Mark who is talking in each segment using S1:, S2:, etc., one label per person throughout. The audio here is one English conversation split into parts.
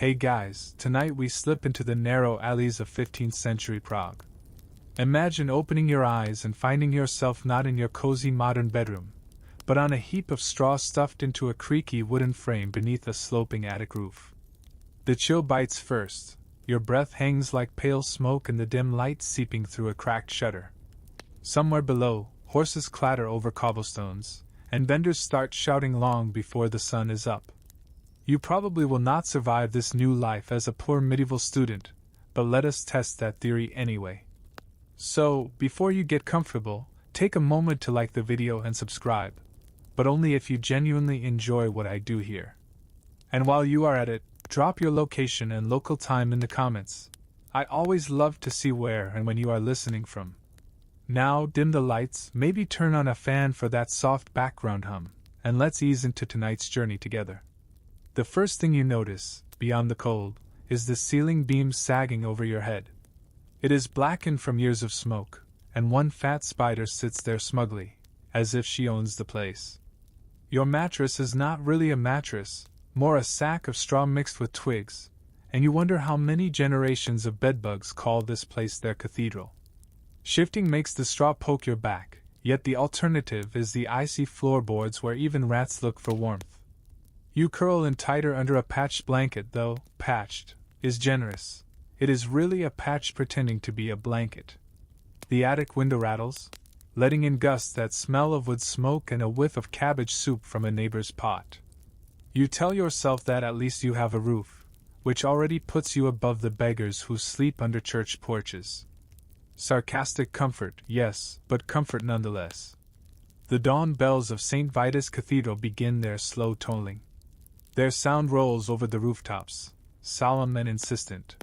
S1: Hey guys, tonight we slip into the narrow alleys of 15th century Prague. Imagine opening your eyes and finding yourself not in your cozy modern bedroom, but on a heap of straw stuffed into a creaky wooden frame beneath a sloping attic roof. The chill bites first, your breath hangs like pale smoke in the dim light seeping through a cracked shutter. Somewhere below, horses clatter over cobblestones, and vendors start shouting long before the sun is up. You probably will not survive this new life as a poor medieval student, but let us test that theory anyway. So, before you get comfortable, take a moment to like the video and subscribe, but only if you genuinely enjoy what I do here. And while you are at it, drop your location and local time in the comments. I always love to see where and when you are listening from. Now, dim the lights, maybe turn on a fan for that soft background hum, and let's ease into tonight's journey together. The first thing you notice, beyond the cold, is the ceiling beam sagging over your head. It is blackened from years of smoke, and one fat spider sits there smugly, as if she owns the place. Your mattress is not really a mattress, more a sack of straw mixed with twigs, and you wonder how many generations of bedbugs call this place their cathedral. Shifting makes the straw poke your back, yet the alternative is the icy floorboards where even rats look for warmth. You curl in tighter under a patched blanket, though patched is generous. It is really a patch pretending to be a blanket. The attic window rattles, letting in gusts that smell of wood smoke and a whiff of cabbage soup from a neighbor's pot. You tell yourself that at least you have a roof, which already puts you above the beggars who sleep under church porches. Sarcastic comfort, yes, but comfort nonetheless. The dawn bells of St. Vitus Cathedral begin their slow tolling. Their sound rolls over the rooftops, solemn and insistent.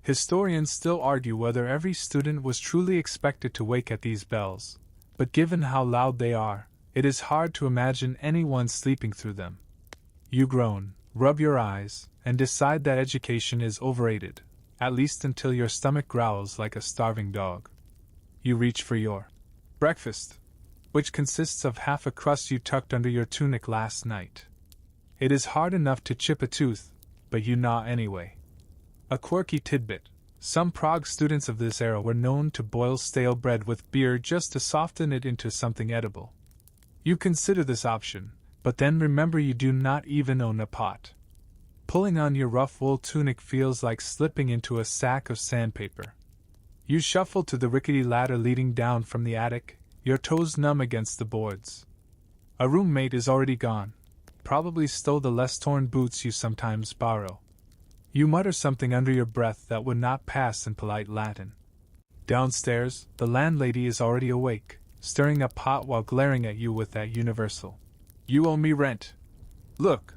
S1: Historians still argue whether every student was truly expected to wake at these bells, but given how loud they are, it is hard to imagine anyone sleeping through them. You groan, rub your eyes, and decide that education is overrated, at least until your stomach growls like a starving dog. You reach for your breakfast, which consists of half a crust you tucked under your tunic last night. It is hard enough to chip a tooth, but you gnaw anyway. A quirky tidbit: some Prague students of this era were known to boil stale bread with beer just to soften it into something edible. You consider this option, but then remember you do not even own a pot. Pulling on your rough wool tunic feels like slipping into a sack of sandpaper. You shuffle to the rickety ladder leading down from the attic, your toes numb against the boards. A roommate is already gone. Probably stole the less torn boots you sometimes borrow. You mutter something under your breath that would not pass in polite Latin. Downstairs, the landlady is already awake, stirring a pot while glaring at you with that universal "You owe me rent. Look."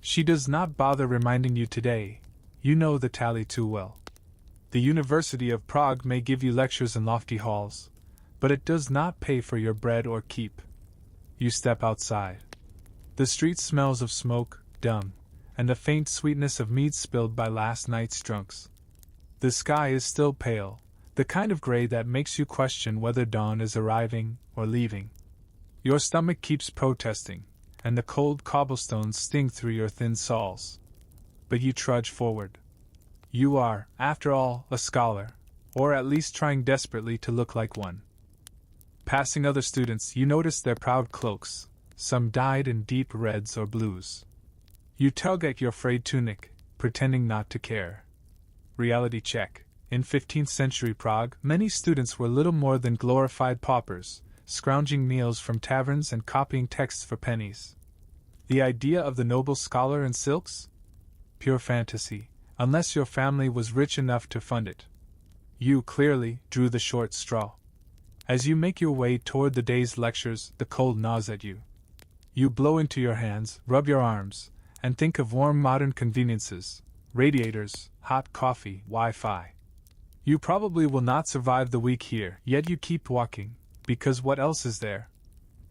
S1: She does not bother reminding you today, you know the tally too well. The University of Prague may give you lectures in lofty halls, but it does not pay for your bread or keep. You step outside. The street smells of smoke, dung, and the faint sweetness of mead spilled by last night's drunks. The sky is still pale, the kind of gray that makes you question whether dawn is arriving or leaving. Your stomach keeps protesting, and the cold cobblestones sting through your thin soles. But you trudge forward. You are, after all, a scholar, or at least trying desperately to look like one. Passing other students, you notice their proud cloaks, some dyed in deep reds or blues. You tug at your frayed tunic, pretending not to care. Reality check. In 15th century Prague, many students were little more than glorified paupers, scrounging meals from taverns and copying texts for pennies. The idea of the noble scholar in silks? Pure fantasy, unless your family was rich enough to fund it. You, clearly, drew the short straw. As you make your way toward the day's lectures, the cold gnaws at you. You blow into your hands, rub your arms, and think of warm modern conveniences, radiators, hot coffee, Wi-Fi. You probably will not survive the week here, yet you keep walking, because what else is there?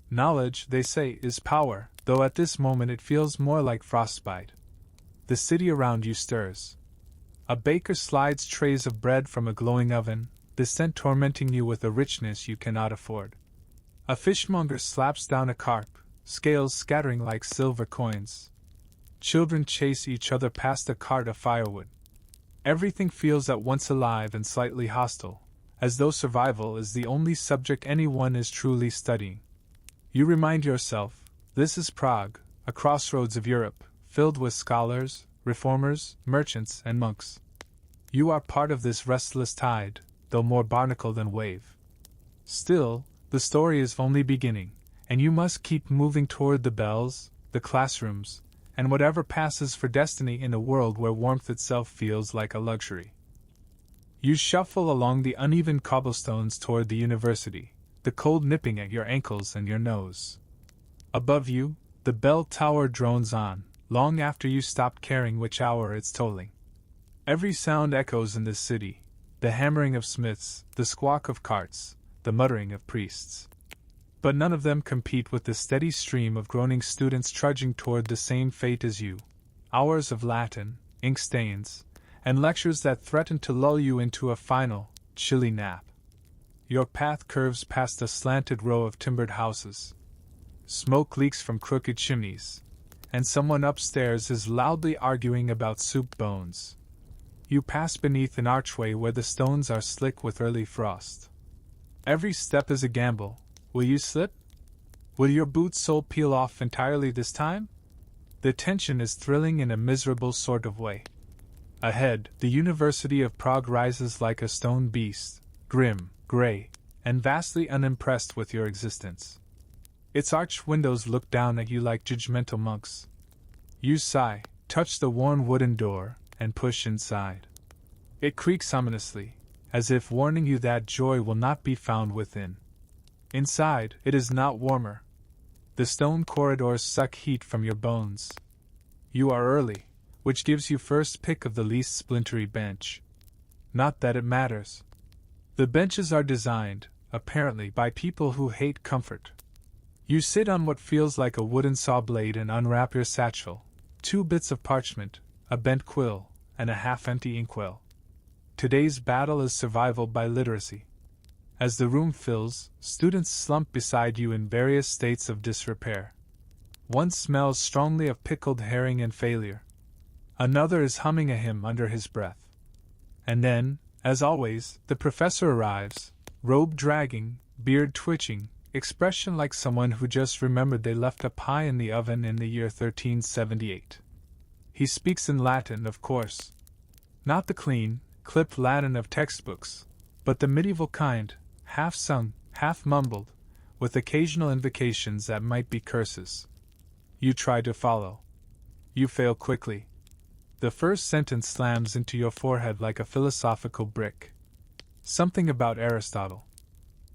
S1: Knowledge, they say, is power, though at this moment it feels more like frostbite. The city around you stirs. A baker slides trays of bread from a glowing oven, the scent tormenting you with a richness you cannot afford. A fishmonger slaps down a carp, scales scattering like silver coins. Children chase each other past a cart of firewood. Everything feels at once alive and slightly hostile, as though survival is the only subject anyone is truly studying. You remind yourself, this is Prague, a crossroads of Europe, filled with scholars, reformers, merchants, and monks. You are part of this restless tide, though more barnacle than wave. Still, the story is only beginning, and you must keep moving toward the bells, the classrooms, and whatever passes for destiny in a world where warmth itself feels like a luxury. You shuffle along the uneven cobblestones toward the university, the cold nipping at your ankles and your nose. Above you, the bell tower drones on, long after you stop caring which hour it's tolling. Every sound echoes in this city, the hammering of smiths, the squawk of carts, the muttering of priests. But none of them compete with the steady stream of groaning students trudging toward the same fate as you. Hours of Latin, ink stains, and lectures that threaten to lull you into a final, chilly nap. Your path curves past a slanted row of timbered houses. Smoke leaks from crooked chimneys, and someone upstairs is loudly arguing about soup bones. You pass beneath an archway where the stones are slick with early frost. Every step is a gamble. Will you slip? Will your boot sole peel off entirely this time? The tension is thrilling in a miserable sort of way. Ahead, the University of Prague rises like a stone beast, grim, gray, and vastly unimpressed with your existence. Its arched windows look down at you like judgmental monks. You sigh, touch the worn wooden door, and push inside. It creaks ominously, as if warning you that joy will not be found within. Inside, it is not warmer. The stone corridors suck heat from your bones. You are early, which gives you first pick of the least splintery bench. Not that it matters. The benches are designed, apparently, by people who hate comfort. You sit on what feels like a wooden saw blade and unwrap your satchel, 2 bits of parchment, a bent quill, and a half-empty inkwell. Today's battle is survival by literacy. As the room fills, students slump beside you in various states of disrepair. One smells strongly of pickled herring and failure. Another is humming a hymn under his breath. And then, as always, the professor arrives, robe dragging, beard twitching, expression like someone who just remembered they left a pie in the oven in the year 1378. He speaks in Latin, of course. Not the clean, clipped Latin of textbooks, but the medieval kind, half sung, half mumbled, with occasional invocations that might be curses. You try to follow. You fail quickly. The first sentence slams into your forehead like a philosophical brick. Something about Aristotle.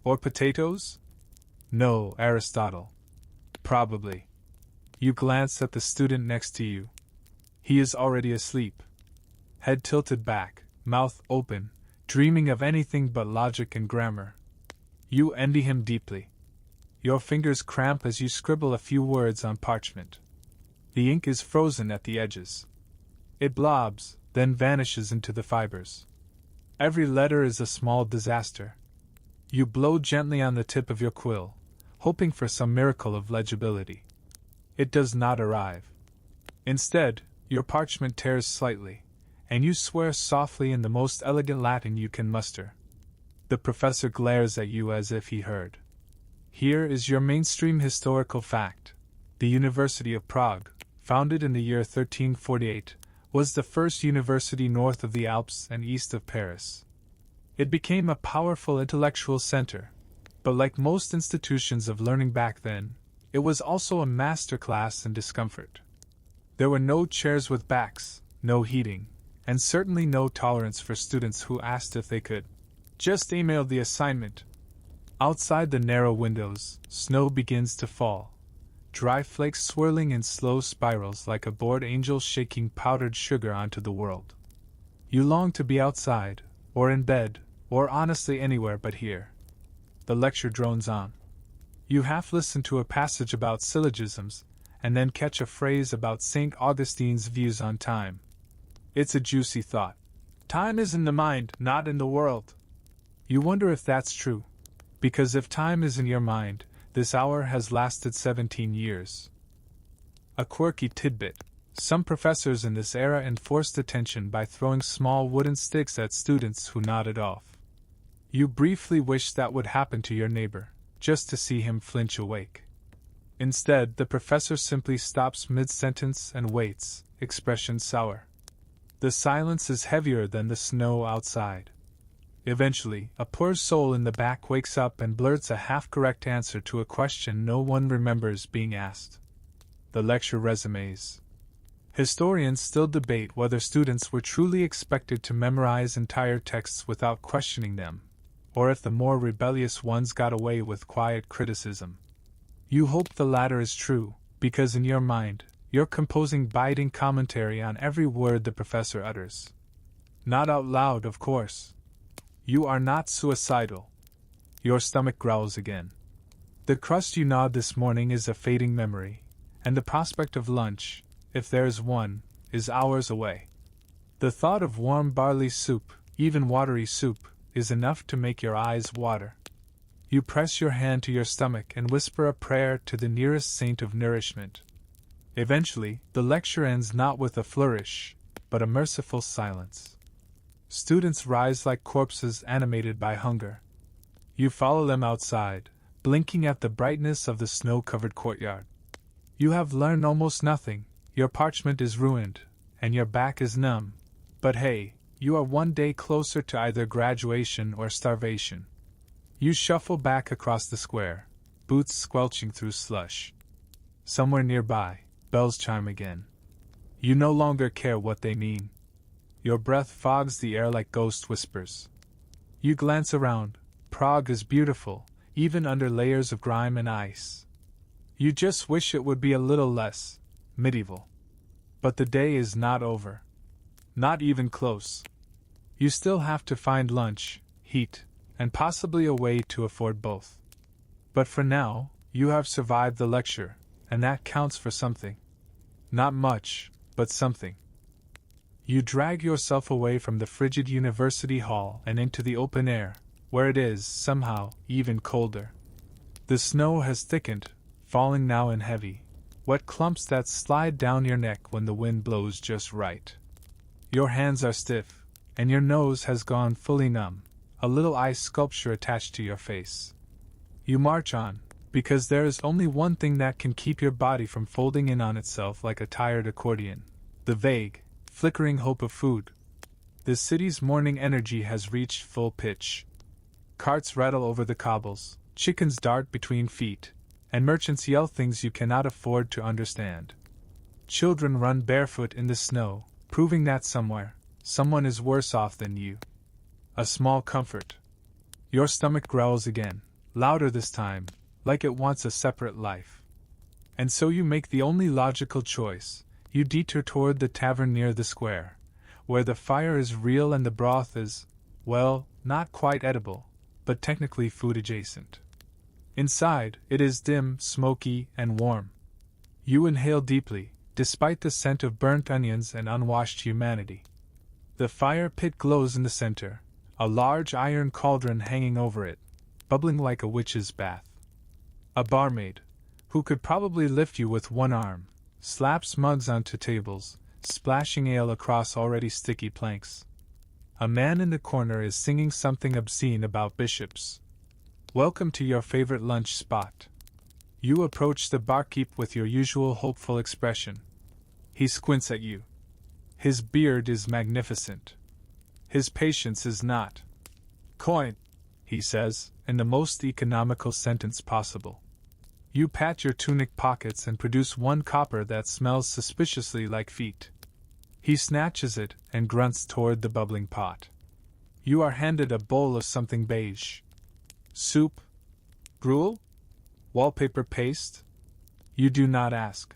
S1: Or potatoes? No, Aristotle. Probably. You glance at the student next to you. He is already asleep. Head tilted back, mouth open, dreaming of anything but logic and grammar. You envy him deeply. Your fingers cramp as you scribble a few words on parchment. The ink is frozen at the edges. It blobs, then vanishes into the fibers. Every letter is a small disaster. You blow gently on the tip of your quill, hoping for some miracle of legibility. It does not arrive. Instead, your parchment tears slightly, and you swear softly in the most elegant Latin you can muster. The professor glares at you as if he heard. Here is your mainstream historical fact. The University of Prague, founded in the year 1348, was the first university north of the Alps and east of Paris. It became a powerful intellectual center, but like most institutions of learning back then, it was also a masterclass in discomfort. There were no chairs with backs, no heating, and certainly no tolerance for students who asked if they could just email the assignment. Outside the narrow windows, snow begins to fall, dry flakes swirling in slow spirals like a bored angel shaking powdered sugar onto the world. You long to be outside, or in bed, or honestly anywhere but here. The lecture drones on. You half listen to a passage about syllogisms, and then catch a phrase about St. Augustine's views on time. It's a juicy thought. Time is in the mind, not in the world. You wonder if that's true, because if time is in your mind, this hour has lasted 17 years. A quirky tidbit. Some professors in this era enforced attention by throwing small wooden sticks at students who nodded off. You briefly wish that would happen to your neighbor, just to see him flinch awake. Instead, the professor simply stops mid-sentence and waits, expression sour. The silence is heavier than the snow outside. Eventually, a poor soul in the back wakes up and blurts a half-correct answer to a question no one remembers being asked. The lecture resumes. Historians still debate whether students were truly expected to memorize entire texts without questioning them, or if the more rebellious ones got away with quiet criticism. You hope the latter is true, because in your mind, you're composing biting commentary on every word the professor utters. Not out loud, of course. You are not suicidal. Your stomach growls again. The crust you gnawed this morning is a fading memory, and the prospect of lunch, if there is one, is hours away. The thought of warm barley soup, even watery soup, is enough to make your eyes water. You press your hand to your stomach and whisper a prayer to the nearest saint of nourishment. Eventually, the lecture ends not with a flourish, but a merciful silence. Students rise like corpses animated by hunger. You follow them outside, blinking at the brightness of the snow-covered courtyard. You have learned almost nothing, your parchment is ruined, and your back is numb, but hey, you are one day closer to either graduation or starvation. You shuffle back across the square, boots squelching through slush. Somewhere nearby, bells chime again. You no longer care what they mean. Your breath fogs the air like ghost whispers. You glance around. Prague is beautiful, even under layers of grime and ice. You just wish it would be a little less medieval. But the day is not over. Not even close. You still have to find lunch, heat, and possibly a way to afford both. But for now, you have survived the lecture, and that counts for something. Not much, but something. You drag yourself away from the frigid university hall and into the open air, where it is, somehow, even colder. The snow has thickened, falling now in heavy, wet clumps that slide down your neck when the wind blows just right. Your hands are stiff, and your nose has gone fully numb, a little ice sculpture attached to your face. You march on, because there is only one thing that can keep your body from folding in on itself like a tired accordion: the vague, flickering hope of food. The city's morning energy has reached full pitch. Carts rattle over the cobbles, chickens dart between feet, and merchants yell things you cannot afford to understand. Children run barefoot in the snow, proving that somewhere, someone is worse off than you. A small comfort. Your stomach growls again, louder this time, like it wants a separate life. And so you make the only logical choice. You detour toward the tavern near the square, where the fire is real and the broth is, well, not quite edible, but technically food adjacent. Inside, it is dim, smoky, and warm. You inhale deeply, despite the scent of burnt onions and unwashed humanity. The fire pit glows in the center, a large iron cauldron hanging over it, bubbling like a witch's bath. A barmaid, who could probably lift you with one arm, slaps mugs onto tables, splashing ale across already sticky planks. A man in the corner is singing something obscene about bishops. Welcome to your favorite lunch spot. You approach the barkeep with your usual hopeful expression. He squints at you. His beard is magnificent. His patience is not. Coin, he says, in the most economical sentence possible. You pat your tunic pockets and produce 1 copper that smells suspiciously like feet. He snatches it and grunts toward the bubbling pot. You are handed a bowl of something beige. Soup? Gruel? Wallpaper paste? You do not ask.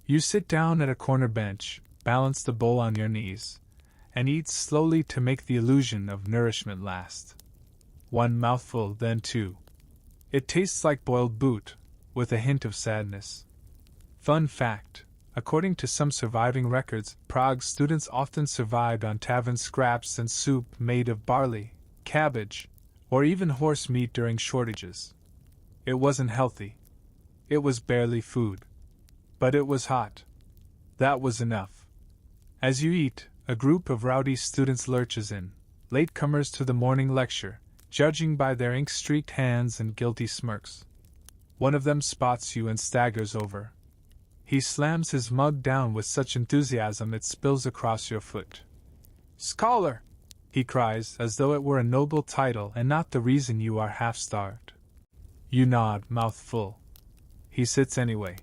S1: You sit down at a corner bench, balance the bowl on your knees, and eat slowly to make the illusion of nourishment last. 1 mouthful, then 2. It tastes like boiled boot, with a hint of sadness. Fun fact: according to some surviving records, Prague students often survived on tavern scraps and soup made of barley, cabbage, or even horse meat during shortages. It wasn't healthy. It was barely food. But it was hot. That was enough. As you eat, a group of rowdy students lurches in, latecomers to the morning lecture, judging by their ink-streaked hands and guilty smirks. One of them spots you and staggers over. He slams his mug down with such enthusiasm it spills across your foot. "Scholar!" he cries, as though it were a noble title and not the reason you are half-starved. You nod, mouth full. He sits anyway.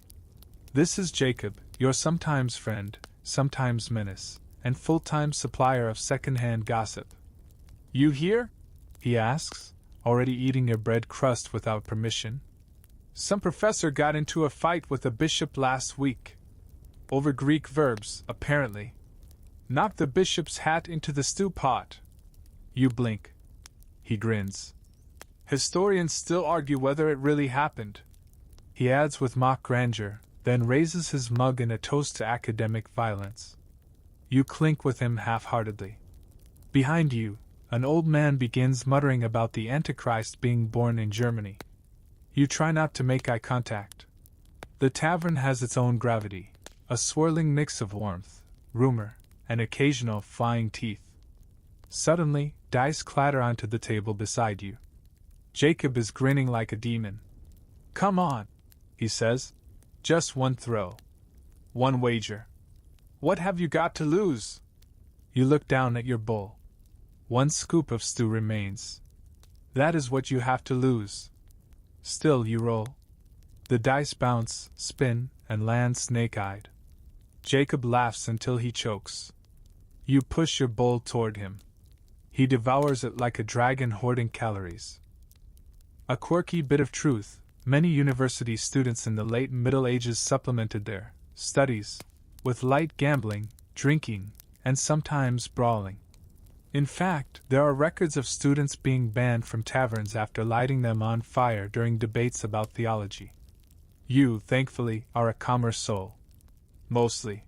S1: "This is Jacob, your sometimes friend, sometimes menace, and full-time supplier of second-hand gossip. You here?" he asks, "already eating your bread crust without permission? Some professor got into a fight with a bishop last week. Over Greek verbs, apparently. Knocked the bishop's hat into the stew pot." You blink. He grins. "Historians still argue whether it really happened," he adds with mock grandeur, then raises his mug in a toast to academic violence. You clink with him half-heartedly. Behind you, an old man begins muttering about the Antichrist being born in Germany. You try not to make eye contact. The tavern has its own gravity, a swirling mix of warmth, rumor, and occasional flying teeth. Suddenly, dice clatter onto the table beside you. Jacob is grinning like a demon. "Come on," he says. "Just one throw. One wager. What have you got to lose?" You look down at your bowl. One scoop of stew remains. That is what you have to lose. Still you roll. The dice bounce, spin, and land snake-eyed. Jacob laughs until he chokes. You push your bowl toward him. He devours it like a dragon hoarding calories. A quirky bit of truth: many university students in the late Middle Ages supplemented their studies with light gambling, drinking, and sometimes brawling. In fact, there are records of students being banned from taverns after lighting them on fire during debates about theology. You, thankfully, are a calmer soul. Mostly.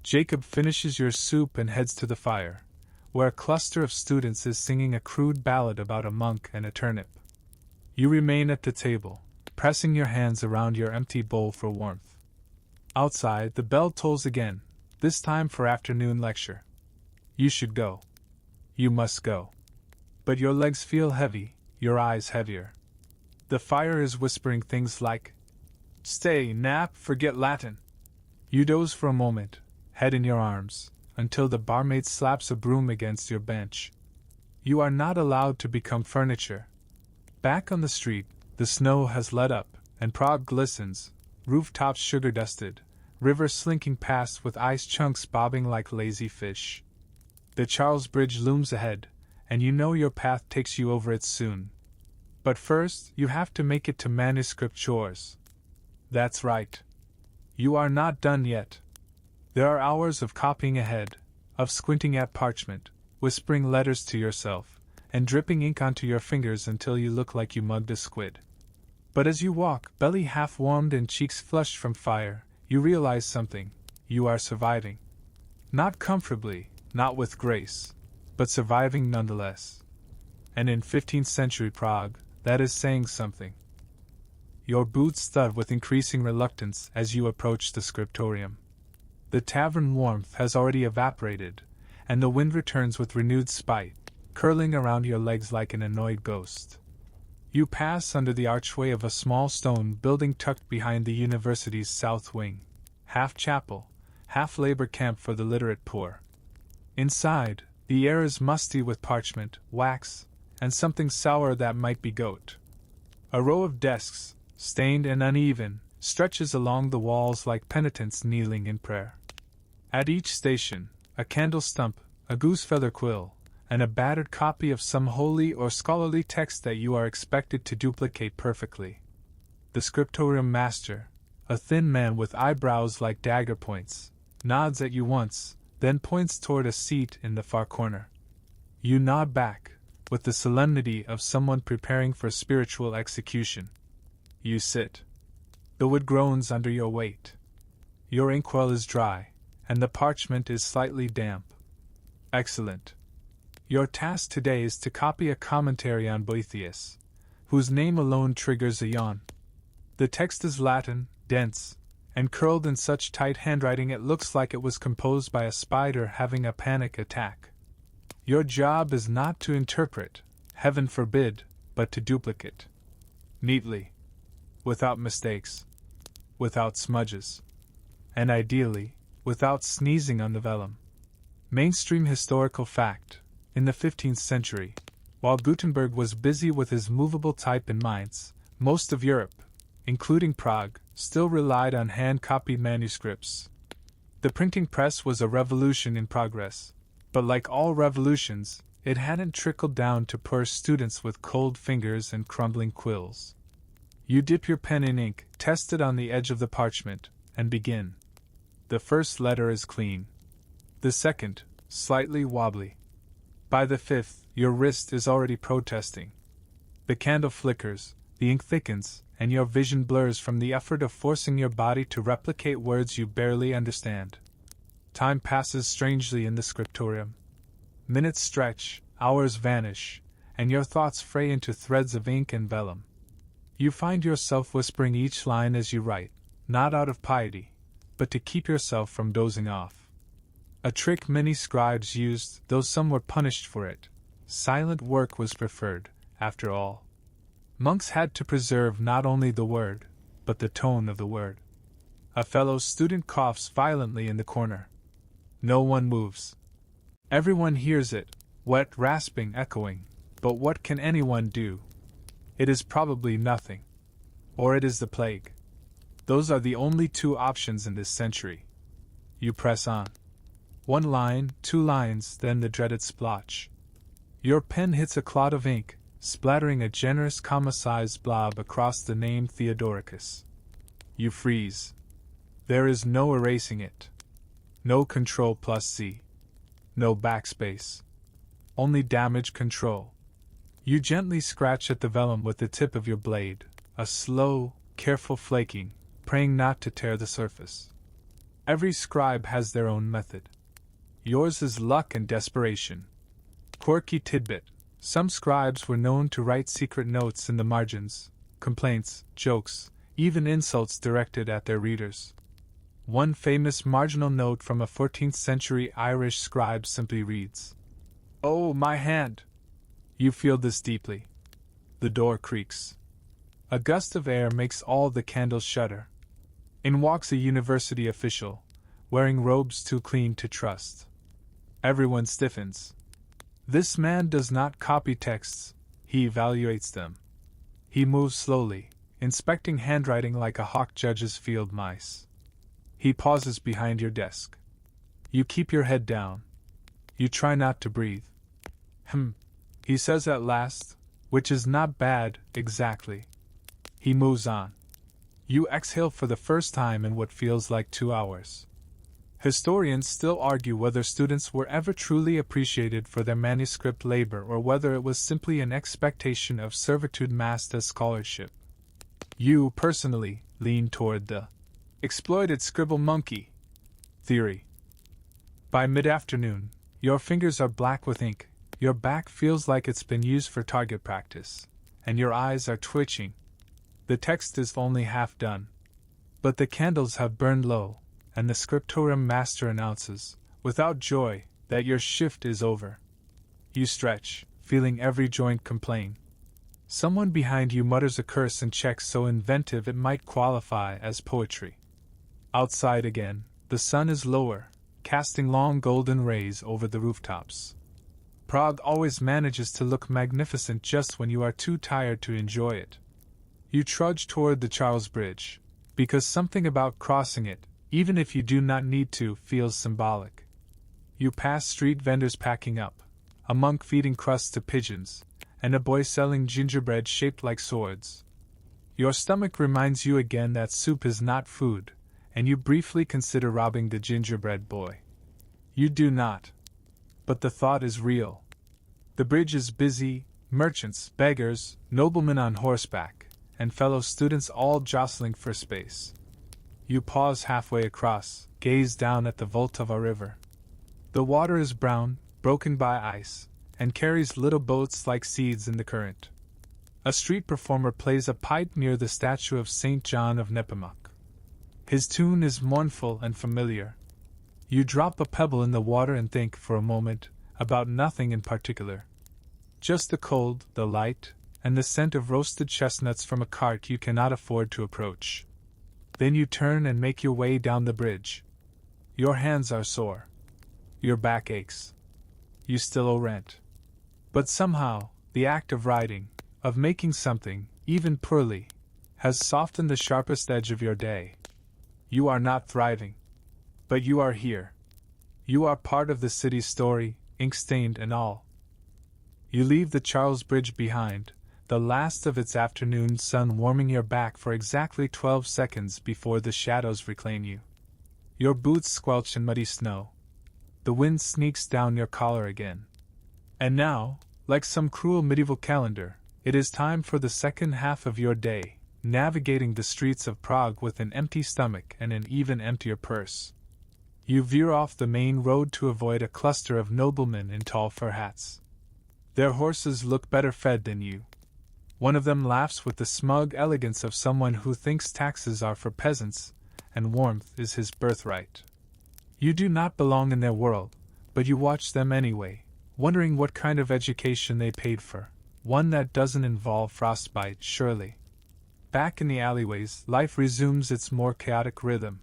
S1: Jacob finishes your soup and heads to the fire, where a cluster of students is singing a crude ballad about a monk and a turnip. You remain at the table, pressing your hands around your empty bowl for warmth. Outside, the bell tolls again, this time for afternoon lecture. You should go. You must go. But your legs feel heavy, your eyes heavier. The fire is whispering things like, "Stay, nap, forget Latin." You doze for a moment, head in your arms, until the barmaid slaps a broom against your bench. You are not allowed to become furniture. Back on the street, the snow has let up, and Prague glistens, rooftops sugar-dusted, river slinking past with ice chunks bobbing like lazy fish. The Charles Bridge looms ahead, and you know your path takes you over it soon. But first, you have to make it to manuscript chores. That's right. You are not done yet. There are hours of copying ahead, of squinting at parchment, whispering letters to yourself, and dripping ink onto your fingers until you look like you mugged a squid. But as you walk, belly half warmed and cheeks flushed from fire, you realize something: you are surviving. Not comfortably, not with grace, but surviving nonetheless. And in 15th century Prague, that is saying something. Your boots thud with increasing reluctance as you approach the scriptorium. The tavern warmth has already evaporated, and the wind returns with renewed spite, curling around your legs like an annoyed ghost. You pass under the archway of a small stone building tucked behind the university's south wing, half chapel, half labor camp for the literate poor. Inside, the air is musty with parchment, wax, and something sour that might be goat. A row of desks, stained and uneven, stretches along the walls like penitents kneeling in prayer. At each station, a candle stump, a goose-feather quill, and a battered copy of some holy or scholarly text that you are expected to duplicate perfectly. The scriptorium master, a thin man with eyebrows like dagger points, nods at you once, then points toward a seat in the far corner. You nod back, with the solemnity of someone preparing for spiritual execution. You sit. The wood groans under your weight. Your inkwell is dry, and the parchment is slightly damp. Excellent. Your task today is to copy a commentary on Boethius, whose name alone triggers a yawn. The text is Latin, dense, and curled in such tight handwriting it looks like it was composed by a spider having a panic attack. Your job is not to interpret, heaven forbid, but to duplicate. Neatly. Without mistakes. Without smudges. And ideally, without sneezing on the vellum. Mainstream historical fact: in the 15th century, while Gutenberg was busy with his movable type in Mainz, most of Europe, including Prague, still relied on hand-copied manuscripts. The printing press was a revolution in progress, but like all revolutions, it hadn't trickled down to poor students with cold fingers and crumbling quills. You dip your pen in ink, test it on the edge of the parchment, and begin. The first letter is clean. The second, slightly wobbly. By the fifth, your wrist is already protesting. The candle flickers, the ink thickens, and your vision blurs from the effort of forcing your body to replicate words you barely understand. Time passes strangely in the scriptorium. Minutes stretch, hours vanish, and your thoughts fray into threads of ink and vellum. You find yourself whispering each line as you write, not out of piety, but to keep yourself from dozing off. A trick many scribes used, though some were punished for it. Silent work was preferred, after all. Monks had to preserve not only the word, but the tone of the word. A fellow student coughs violently in the corner. No one moves. Everyone hears it, wet, rasping, echoing, but what can anyone do? It is probably nothing. Or it is the plague. Those are the only two options in this century. You press on. 1 line, 2 lines, then the dreaded splotch. Your pen hits a clot of ink, splattering a generous comma-sized blob across the name Theodoricus. You freeze. There is no erasing it. No Ctrl+C. No backspace. Only damage control. You gently scratch at the vellum with the tip of your blade, a slow, careful flaking, praying not to tear the surface. Every scribe has their own method. Yours is luck and desperation. Quirky tidbit: some scribes were known to write secret notes in the margins, complaints, jokes, even insults directed at their readers. One famous marginal note from a 14th-century Irish scribe simply reads, "Oh, my hand!" You feel this deeply. The door creaks. A gust of air makes all the candles shudder. In walks a university official, wearing robes too clean to trust. Everyone stiffens. This man does not copy texts, he evaluates them. He moves slowly, inspecting handwriting like a hawk judges field mice. He pauses behind your desk. You keep your head down. You try not to breathe. He says at last, which is not bad, exactly. He moves on. You exhale for the first time in what feels like 2 hours. Historians still argue whether students were ever truly appreciated for their manuscript labor or whether it was simply an expectation of servitude masked as scholarship. You, personally, lean toward the exploited scribble monkey theory. By mid-afternoon, your fingers are black with ink, your back feels like it's been used for target practice, and your eyes are twitching. The text is only half done. But the candles have burned low, and the scriptorium master announces, without joy, that your shift is over. You stretch, feeling every joint complain. Someone behind you mutters a curse and checks so inventive it might qualify as poetry. Outside again, the sun is lower, casting long golden rays over the rooftops. Prague always manages to look magnificent just when you are too tired to enjoy it. You trudge toward the Charles Bridge, because something about crossing it, even if you do not need to, feels symbolic. You pass street vendors packing up, a monk feeding crusts to pigeons, and a boy selling gingerbread shaped like swords. Your stomach reminds you again that soup is not food, and you briefly consider robbing the gingerbread boy. You do not. But the thought is real. The bridge is busy, merchants, beggars, noblemen on horseback, and fellow students all jostling for space. You pause halfway across, gaze down at the Vltava river. The water is brown, broken by ice, and carries little boats like seeds in the current. A street performer plays a pipe near the statue of St. John of Nepomuk. His tune is mournful and familiar. You drop a pebble in the water and think for a moment about nothing in particular. Just the cold, the light, and the scent of roasted chestnuts from a cart you cannot afford to approach. Then you turn and make your way down the bridge. Your hands are sore. Your back aches. You still owe rent. But somehow, the act of writing, of making something, even poorly, has softened the sharpest edge of your day. You are not thriving. But you are here. You are part of the city's story, ink-stained and all. You leave the Charles Bridge behind, the last of its afternoon sun warming your back for exactly 12 seconds before the shadows reclaim you. Your boots squelch in muddy snow. The wind sneaks down your collar again. And now, like some cruel medieval calendar, it is time for the second half of your day, navigating the streets of Prague with an empty stomach and an even emptier purse. You veer off the main road to avoid a cluster of noblemen in tall fur hats. Their horses look better fed than you. One of them laughs with the smug elegance of someone who thinks taxes are for peasants, and warmth is his birthright. You do not belong in their world, but you watch them anyway, wondering what kind of education they paid for, one that doesn't involve frostbite, surely. Back in the alleyways, life resumes its more chaotic rhythm.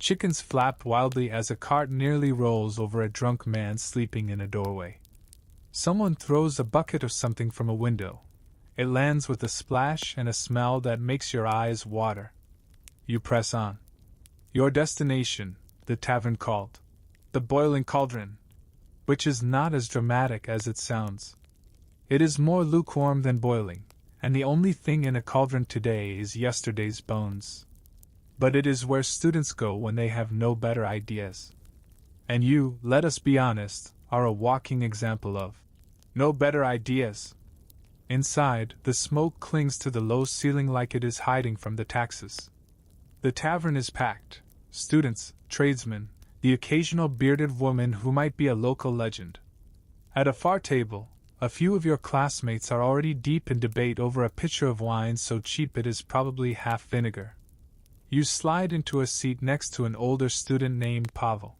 S1: Chickens flap wildly as a cart nearly rolls over a drunk man sleeping in a doorway. Someone throws a bucket of something from a window. It lands with a splash and a smell that makes your eyes water. You press on. Your destination, the tavern called the Boiling Cauldron, which is not as dramatic as it sounds. It is more lukewarm than boiling, and the only thing in a cauldron today is yesterday's bones. But it is where students go when they have no better ideas. And you, let us be honest, are a walking example of no better ideas. Inside, the smoke clings to the low ceiling like it is hiding from the taxes. The tavern is packed. Students, tradesmen, the occasional bearded woman who might be a local legend. At a far table, a few of your classmates are already deep in debate over a pitcher of wine so cheap it is probably half vinegar. You slide into a seat next to an older student named Pavel.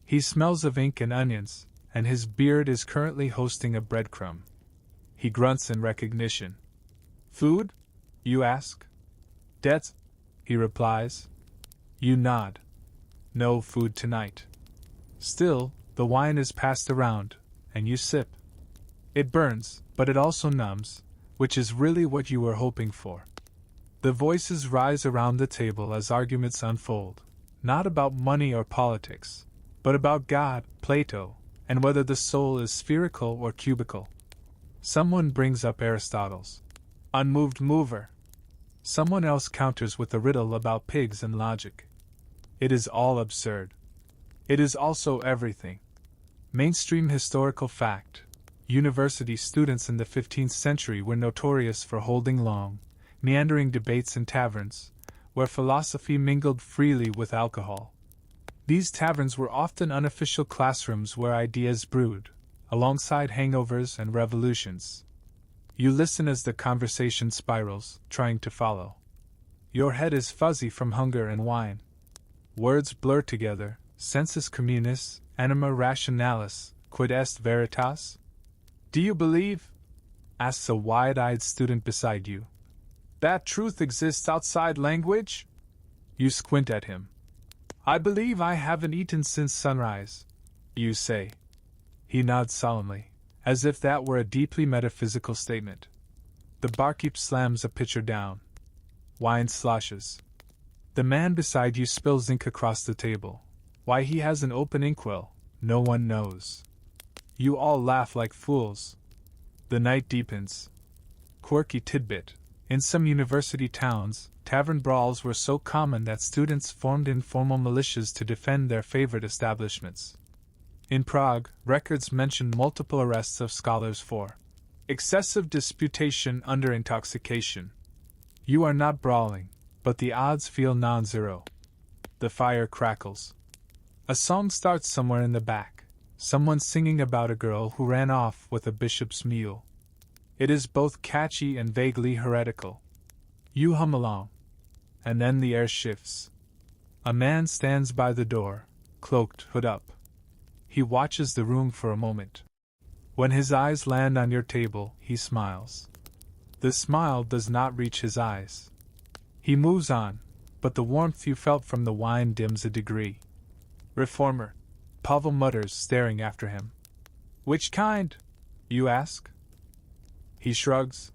S1: He smells of ink and onions, and his beard is currently hosting a breadcrumb. He grunts in recognition. "Food?" you ask. "Debts?" he replies. You nod. No food tonight. Still, the wine is passed around, and you sip. It burns, but it also numbs, which is really what you were hoping for. The voices rise around the table as arguments unfold, not about money or politics, but about God, Plato, and whether the soul is spherical or cubical. Someone brings up Aristotle's unmoved mover. Someone else counters with a riddle about pigs and logic. It is all absurd. It is also everything. Mainstream historical fact. University students in the 15th century were notorious for holding long, meandering debates in taverns, where philosophy mingled freely with alcohol. These taverns were often unofficial classrooms where ideas brewed, alongside hangovers and revolutions. You listen as the conversation spirals, trying to follow. Your head is fuzzy from hunger and wine. Words blur together, sensus communis, anima rationalis, quid est veritas? Do you believe? Asks a wide-eyed student beside you. That truth exists outside language? You squint at him. I believe I haven't eaten since sunrise, you say. He nods solemnly, as if that were a deeply metaphysical statement. The barkeep slams a pitcher down. Wine sloshes. The man beside you spills ink across the table. Why he has an open inkwell, no one knows. You all laugh like fools. The night deepens. Quirky tidbit. In some university towns, tavern brawls were so common that students formed informal militias to defend their favorite establishments. In Prague, records mention multiple arrests of scholars for excessive disputation under intoxication. You are not brawling, but the odds feel non-zero. The fire crackles. A song starts somewhere in the back, someone singing about a girl who ran off with a bishop's mule. It is both catchy and vaguely heretical. You hum along. And then the air shifts. A man stands by the door, cloaked, hood up. He watches the room for a moment. When his eyes land on your table, he smiles. The smile does not reach his eyes. He moves on, but the warmth you felt from the wine dims a degree. Reformer, Pavel mutters, staring after him. Which kind? You ask. He shrugs.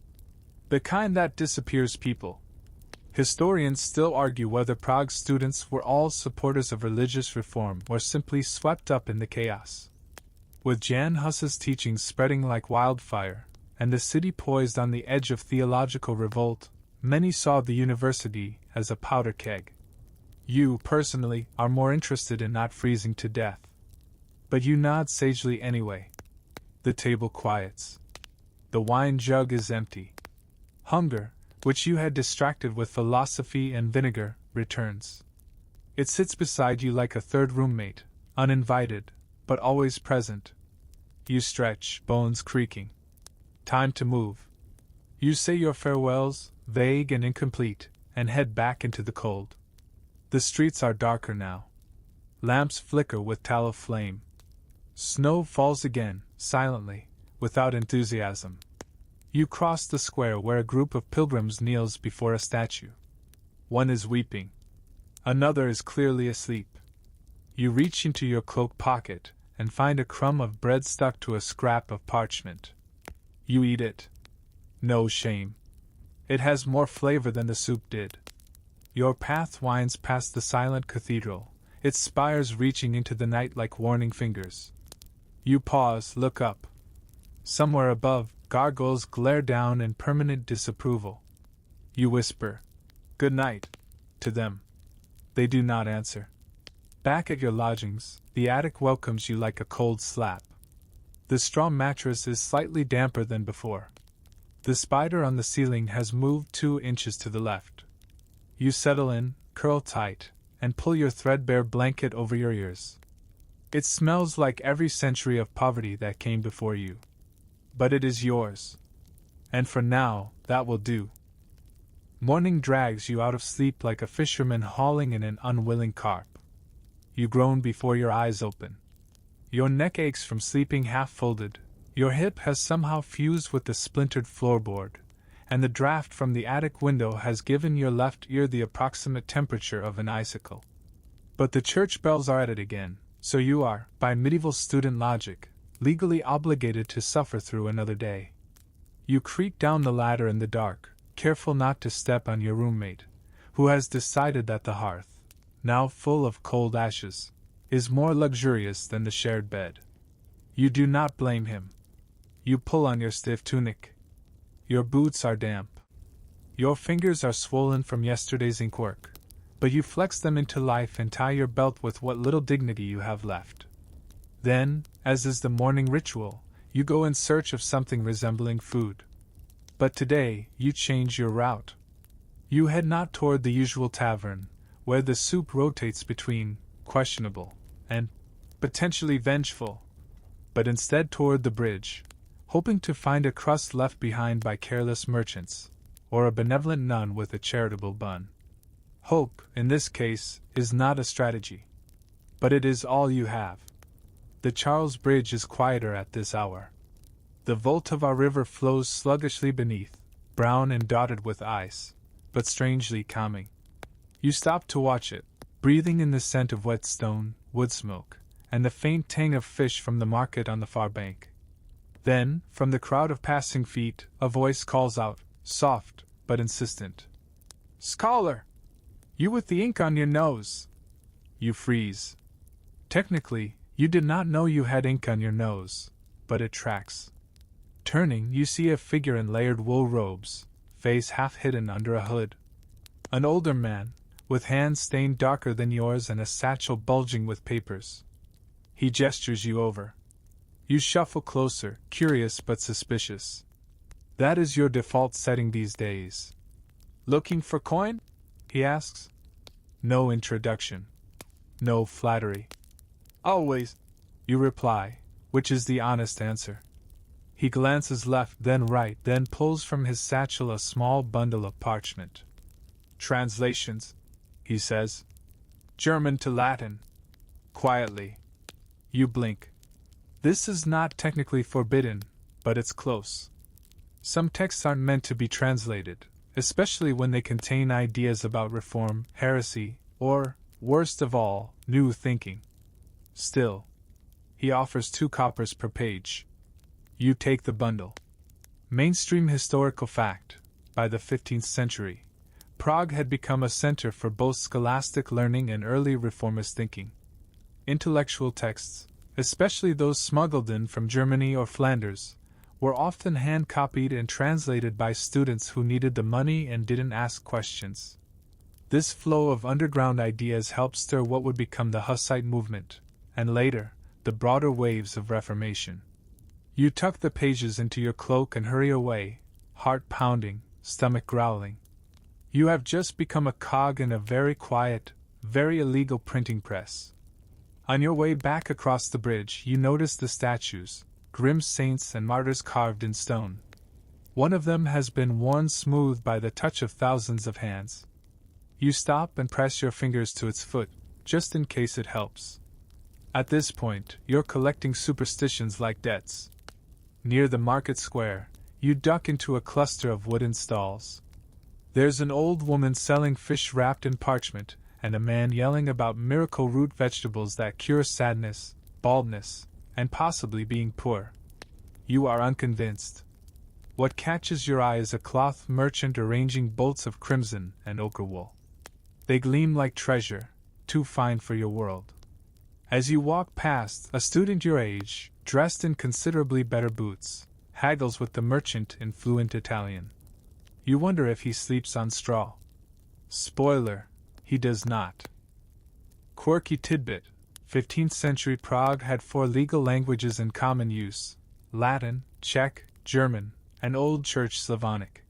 S1: The kind that disappears people. Historians still argue whether Prague students were all supporters of religious reform or simply swept up in the chaos. With Jan Hus's teachings spreading like wildfire, and the city poised on the edge of theological revolt, many saw the university as a powder keg. You, personally, are more interested in not freezing to death. But you nod sagely anyway. The table quiets. The wine jug is empty. Hunger, which you had distracted with philosophy and vinegar, returns. It sits beside you like a third roommate, uninvited, but always present. You stretch, bones creaking. Time to move. You say your farewells, vague and incomplete, and head back into the cold. The streets are darker now. Lamps flicker with tallow flame. Snow falls again, silently, without enthusiasm. You cross the square where a group of pilgrims kneels before a statue. One is weeping. Another is clearly asleep. You reach into your cloak pocket and find a crumb of bread stuck to a scrap of parchment. You eat it. No shame. It has more flavor than the soup did. Your path winds past the silent cathedral, its spires reaching into the night like warning fingers. You pause, look up. Somewhere above, gargoyles glare down in permanent disapproval. You whisper, "Good night," to them. They do not answer. Back at your lodgings, the attic welcomes you like a cold slap. The straw mattress is slightly damper than before. The spider on the ceiling has moved 2 inches to the left. You settle in, curl tight, and pull your threadbare blanket over your ears. It smells like every century of poverty that came before you. But it is yours. And for now, that will do. Morning drags you out of sleep like a fisherman hauling in an unwilling carp. You groan before your eyes open. Your neck aches from sleeping half-folded, your hip has somehow fused with the splintered floorboard, and the draft from the attic window has given your left ear the approximate temperature of an icicle. But the church bells are at it again, so you are, by medieval student logic, legally obligated to suffer through another day. You creak down the ladder in the dark, careful not to step on your roommate, who has decided that the hearth, now full of cold ashes, is more luxurious than the shared bed. You do not blame him. You pull on your stiff tunic. Your boots are damp. Your fingers are swollen from yesterday's ink work, but you flex them into life and tie your belt with what little dignity you have left. Then, as is the morning ritual, you go in search of something resembling food. But today, you change your route. You head not toward the usual tavern, where the soup rotates between questionable and potentially vengeful, but instead toward the bridge, hoping to find a crust left behind by careless merchants, or a benevolent nun with a charitable bun. Hope, in this case, is not a strategy. But it is all you have. The Charles Bridge is quieter at this hour. The Vltava river flows sluggishly beneath, brown and dotted with ice, but strangely calming. You stop to watch it, breathing in the scent of wet stone, wood smoke, and the faint tang of fish from the market on the far bank. Then, from the crowd of passing feet, a voice calls out, soft but insistent. "Scholar! You with the ink on your nose!" You freeze. Technically, you did not know you had ink on your nose, but it tracks. Turning, you see a figure in layered wool robes, face half hidden under a hood. An older man, with hands stained darker than yours and a satchel bulging with papers. He gestures you over. You shuffle closer, curious but suspicious. That is your default setting these days. "Looking for coin?" he asks. No introduction. No flattery. "Always," you reply, which is the honest answer. He glances left, then right, then pulls from his satchel a small bundle of parchment. "Translations," he says. German to Latin. Quietly. You blink. This is not technically forbidden, but it's close. Some texts aren't meant to be translated, especially when they contain ideas about reform, heresy, or, worst of all, new thinking. Still, he offers 2 coppers per page. You take the bundle. Mainstream historical fact: by the 15th century, Prague had become a center for both scholastic learning and early reformist thinking. Intellectual texts, especially those smuggled in from Germany or Flanders, were often hand-copied and translated by students who needed the money and didn't ask questions. This flow of underground ideas helped stir what would become the Hussite movement, and later, the broader waves of Reformation. You tuck the pages into your cloak and hurry away, heart pounding, stomach growling. You have just become a cog in a very quiet, very illegal printing press. On your way back across the bridge, you notice the statues, grim saints and martyrs carved in stone. One of them has been worn smooth by the touch of thousands of hands. You stop and press your fingers to its foot, just in case it helps. At this point, you're collecting superstitions like debts. Near the market square, you duck into a cluster of wooden stalls. There's an old woman selling fish wrapped in parchment, and a man yelling about miracle root vegetables that cure sadness, baldness, and possibly being poor. You are unconvinced. What catches your eye is a cloth merchant arranging bolts of crimson and ochre wool. They gleam like treasure, too fine for your world. As you walk past, a student your age, dressed in considerably better boots, haggles with the merchant in fluent Italian. You wonder if he sleeps on straw. Spoiler, he does not. Quirky tidbit: 15th century Prague had 4 legal languages in common use: Latin, Czech, German, and Old Church Slavonic.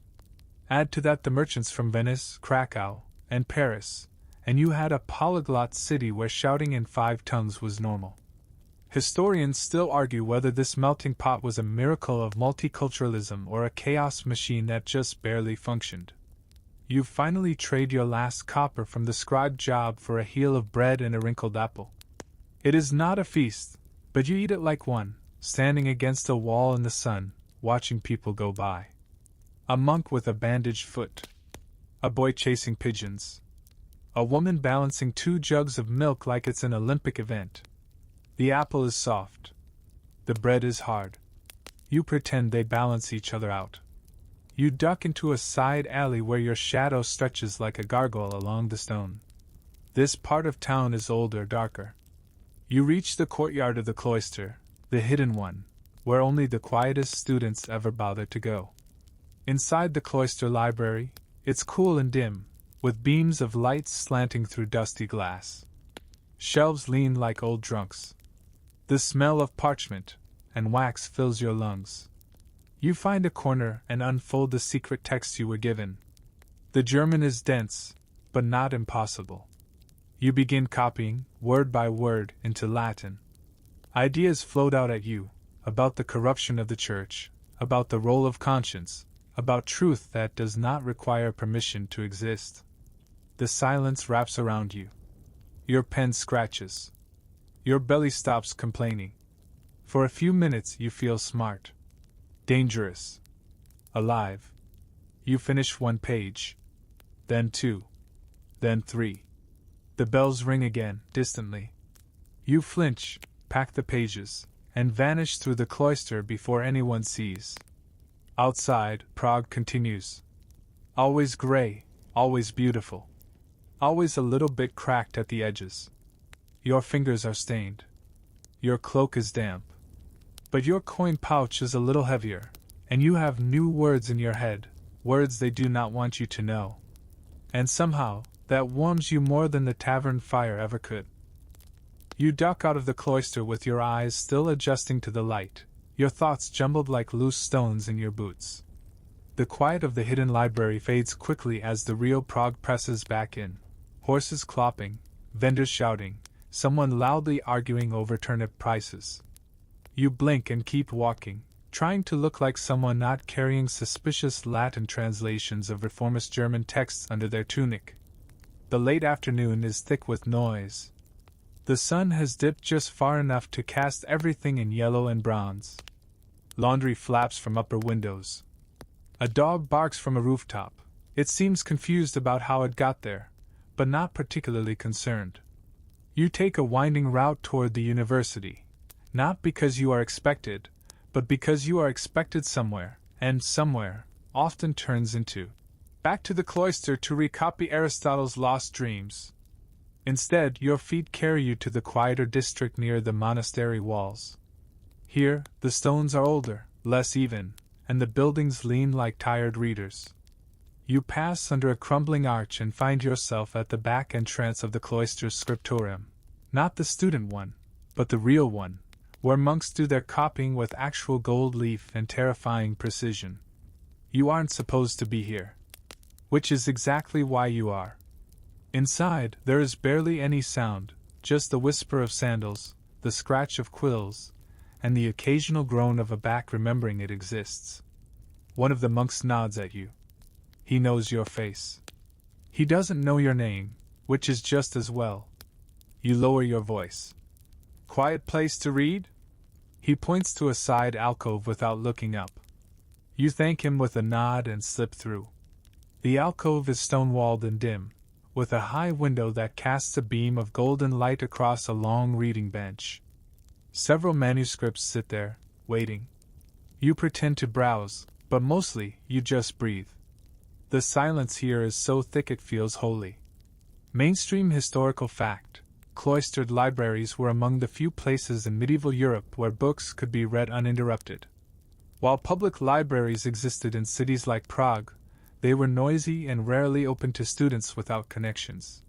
S1: Add to that the merchants from Venice, Krakow, and Paris, and you had a polyglot city where shouting in 5 tongues was normal. Historians still argue whether this melting pot was a miracle of multiculturalism or a chaos machine that just barely functioned. You finally trade your last copper from the scribe job for a heel of bread and a wrinkled apple. It is not a feast, but you eat it like one, standing against a wall in the sun, watching people go by. A monk with a bandaged foot. A boy chasing pigeons. A woman balancing 2 jugs of milk like it's an Olympic event. The apple is soft. The bread is hard. You pretend they balance each other out. You duck into a side alley where your shadow stretches like a gargoyle along the stone. This part of town is older, darker. You reach the courtyard of the cloister, the hidden one, where only the quietest students ever bother to go. Inside the cloister library, it's cool and dim, with beams of light slanting through dusty glass. Shelves lean like old drunks. The smell of parchment and wax fills your lungs. You find a corner and unfold the secret text you were given. The German is dense, but not impossible. You begin copying, word by word, into Latin. Ideas float out at you, about the corruption of the church, about the role of conscience, about truth that does not require permission to exist. The silence wraps around you. Your pen scratches. Your belly stops complaining. For a few minutes you feel smart. Dangerous. Alive. You finish 1 page. Then 2. Then 3. The bells ring again, distantly. You flinch, pack the pages, and vanish through the cloister before anyone sees. Outside, Prague continues. Always gray, always beautiful. Always a little bit cracked at the edges. Your fingers are stained. Your cloak is damp. But your coin pouch is a little heavier, and you have new words in your head, words they do not want you to know. And somehow, that warms you more than the tavern fire ever could. You duck out of the cloister with your eyes still adjusting to the light, your thoughts jumbled like loose stones in your boots. The quiet of the hidden library fades quickly as the real Prague presses back in. Horses clopping, vendors shouting, someone loudly arguing over turnip prices. You blink and keep walking, trying to look like someone not carrying suspicious Latin translations of reformist German texts under their tunic. The late afternoon is thick with noise. The sun has dipped just far enough to cast everything in yellow and bronze. Laundry flaps from upper windows. A dog barks from a rooftop. It seems confused about how it got there, but not particularly concerned. You take a winding route toward the university, not because you are expected, but because you are expected somewhere, and somewhere often turns into back to the cloister to recopy Aristotle's lost dreams. Instead, your feet carry you to the quieter district near the monastery walls. Here, the stones are older, less even, and the buildings lean like tired readers. You pass under a crumbling arch and find yourself at the back entrance of the cloister's scriptorium. Not the student one, but the real one, where monks do their copying with actual gold leaf and terrifying precision. You aren't supposed to be here. Which is exactly why you are. Inside, there is barely any sound, just the whisper of sandals, the scratch of quills, and the occasional groan of a back remembering it exists. One of the monks nods at you. He knows your face. He doesn't know your name, which is just as well. You lower your voice. Quiet place to read? He points to a side alcove without looking up. You thank him with a nod and slip through. The alcove is stone-walled and dim, with a high window that casts a beam of golden light across a long reading bench. Several manuscripts sit there, waiting. You pretend to browse, but mostly you just breathe. The silence here is so thick it feels holy. Mainstream historical fact: cloistered libraries were among the few places in medieval Europe where books could be read uninterrupted. While public libraries existed in cities like Prague, they were noisy and rarely open to students without connections.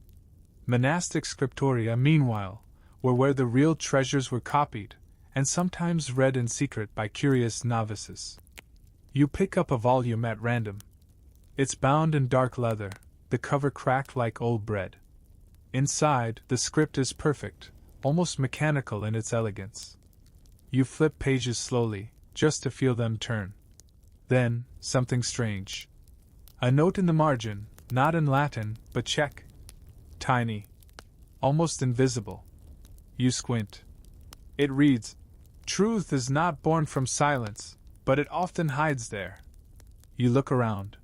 S1: Monastic scriptoria, meanwhile, were where the real treasures were copied, and sometimes read in secret by curious novices. You pick up a volume at random. It's bound in dark leather, the cover cracked like old bread. Inside, the script is perfect, almost mechanical in its elegance. You flip pages slowly, just to feel them turn. Then, something strange. A note in the margin, not in Latin, but Czech. Tiny. Almost invisible. You squint. It reads, "Truth is not born from silence, but it often hides there." You look around.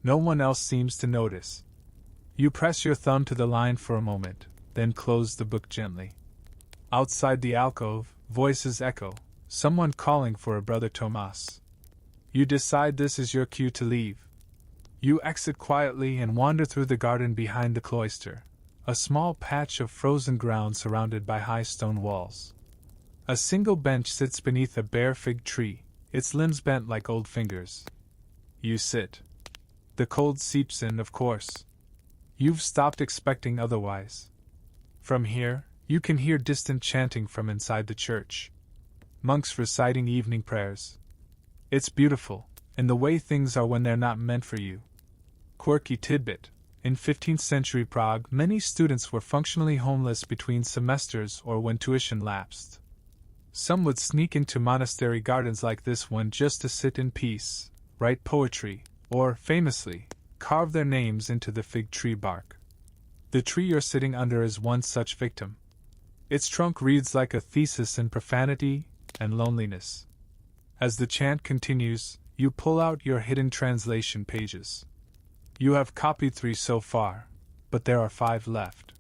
S1: No one else seems to notice. You press your thumb to the line for a moment, then close the book gently. Outside the alcove, voices echo, someone calling for a brother Tomas. You decide this is your cue to leave. You exit quietly and wander through the garden behind the cloister, a small patch of frozen ground surrounded by high stone walls. A single bench sits beneath a bare fig tree, its limbs bent like old fingers. You sit. The cold seeps in, of course. You've stopped expecting otherwise. From here, you can hear distant chanting from inside the church. Monks reciting evening prayers. It's beautiful, in the way things are when they're not meant for you. Quirky tidbit: in 15th century Prague, many students were functionally homeless between semesters or when tuition lapsed. Some would sneak into monastery gardens like this one just to sit in peace, write poetry, or, famously, carve their names into the fig tree bark. The tree you're sitting under is one such victim. Its trunk reads like a thesis in profanity and loneliness. As the chant continues, you pull out your hidden translation pages. You have copied 3 so far, but there are 5 left.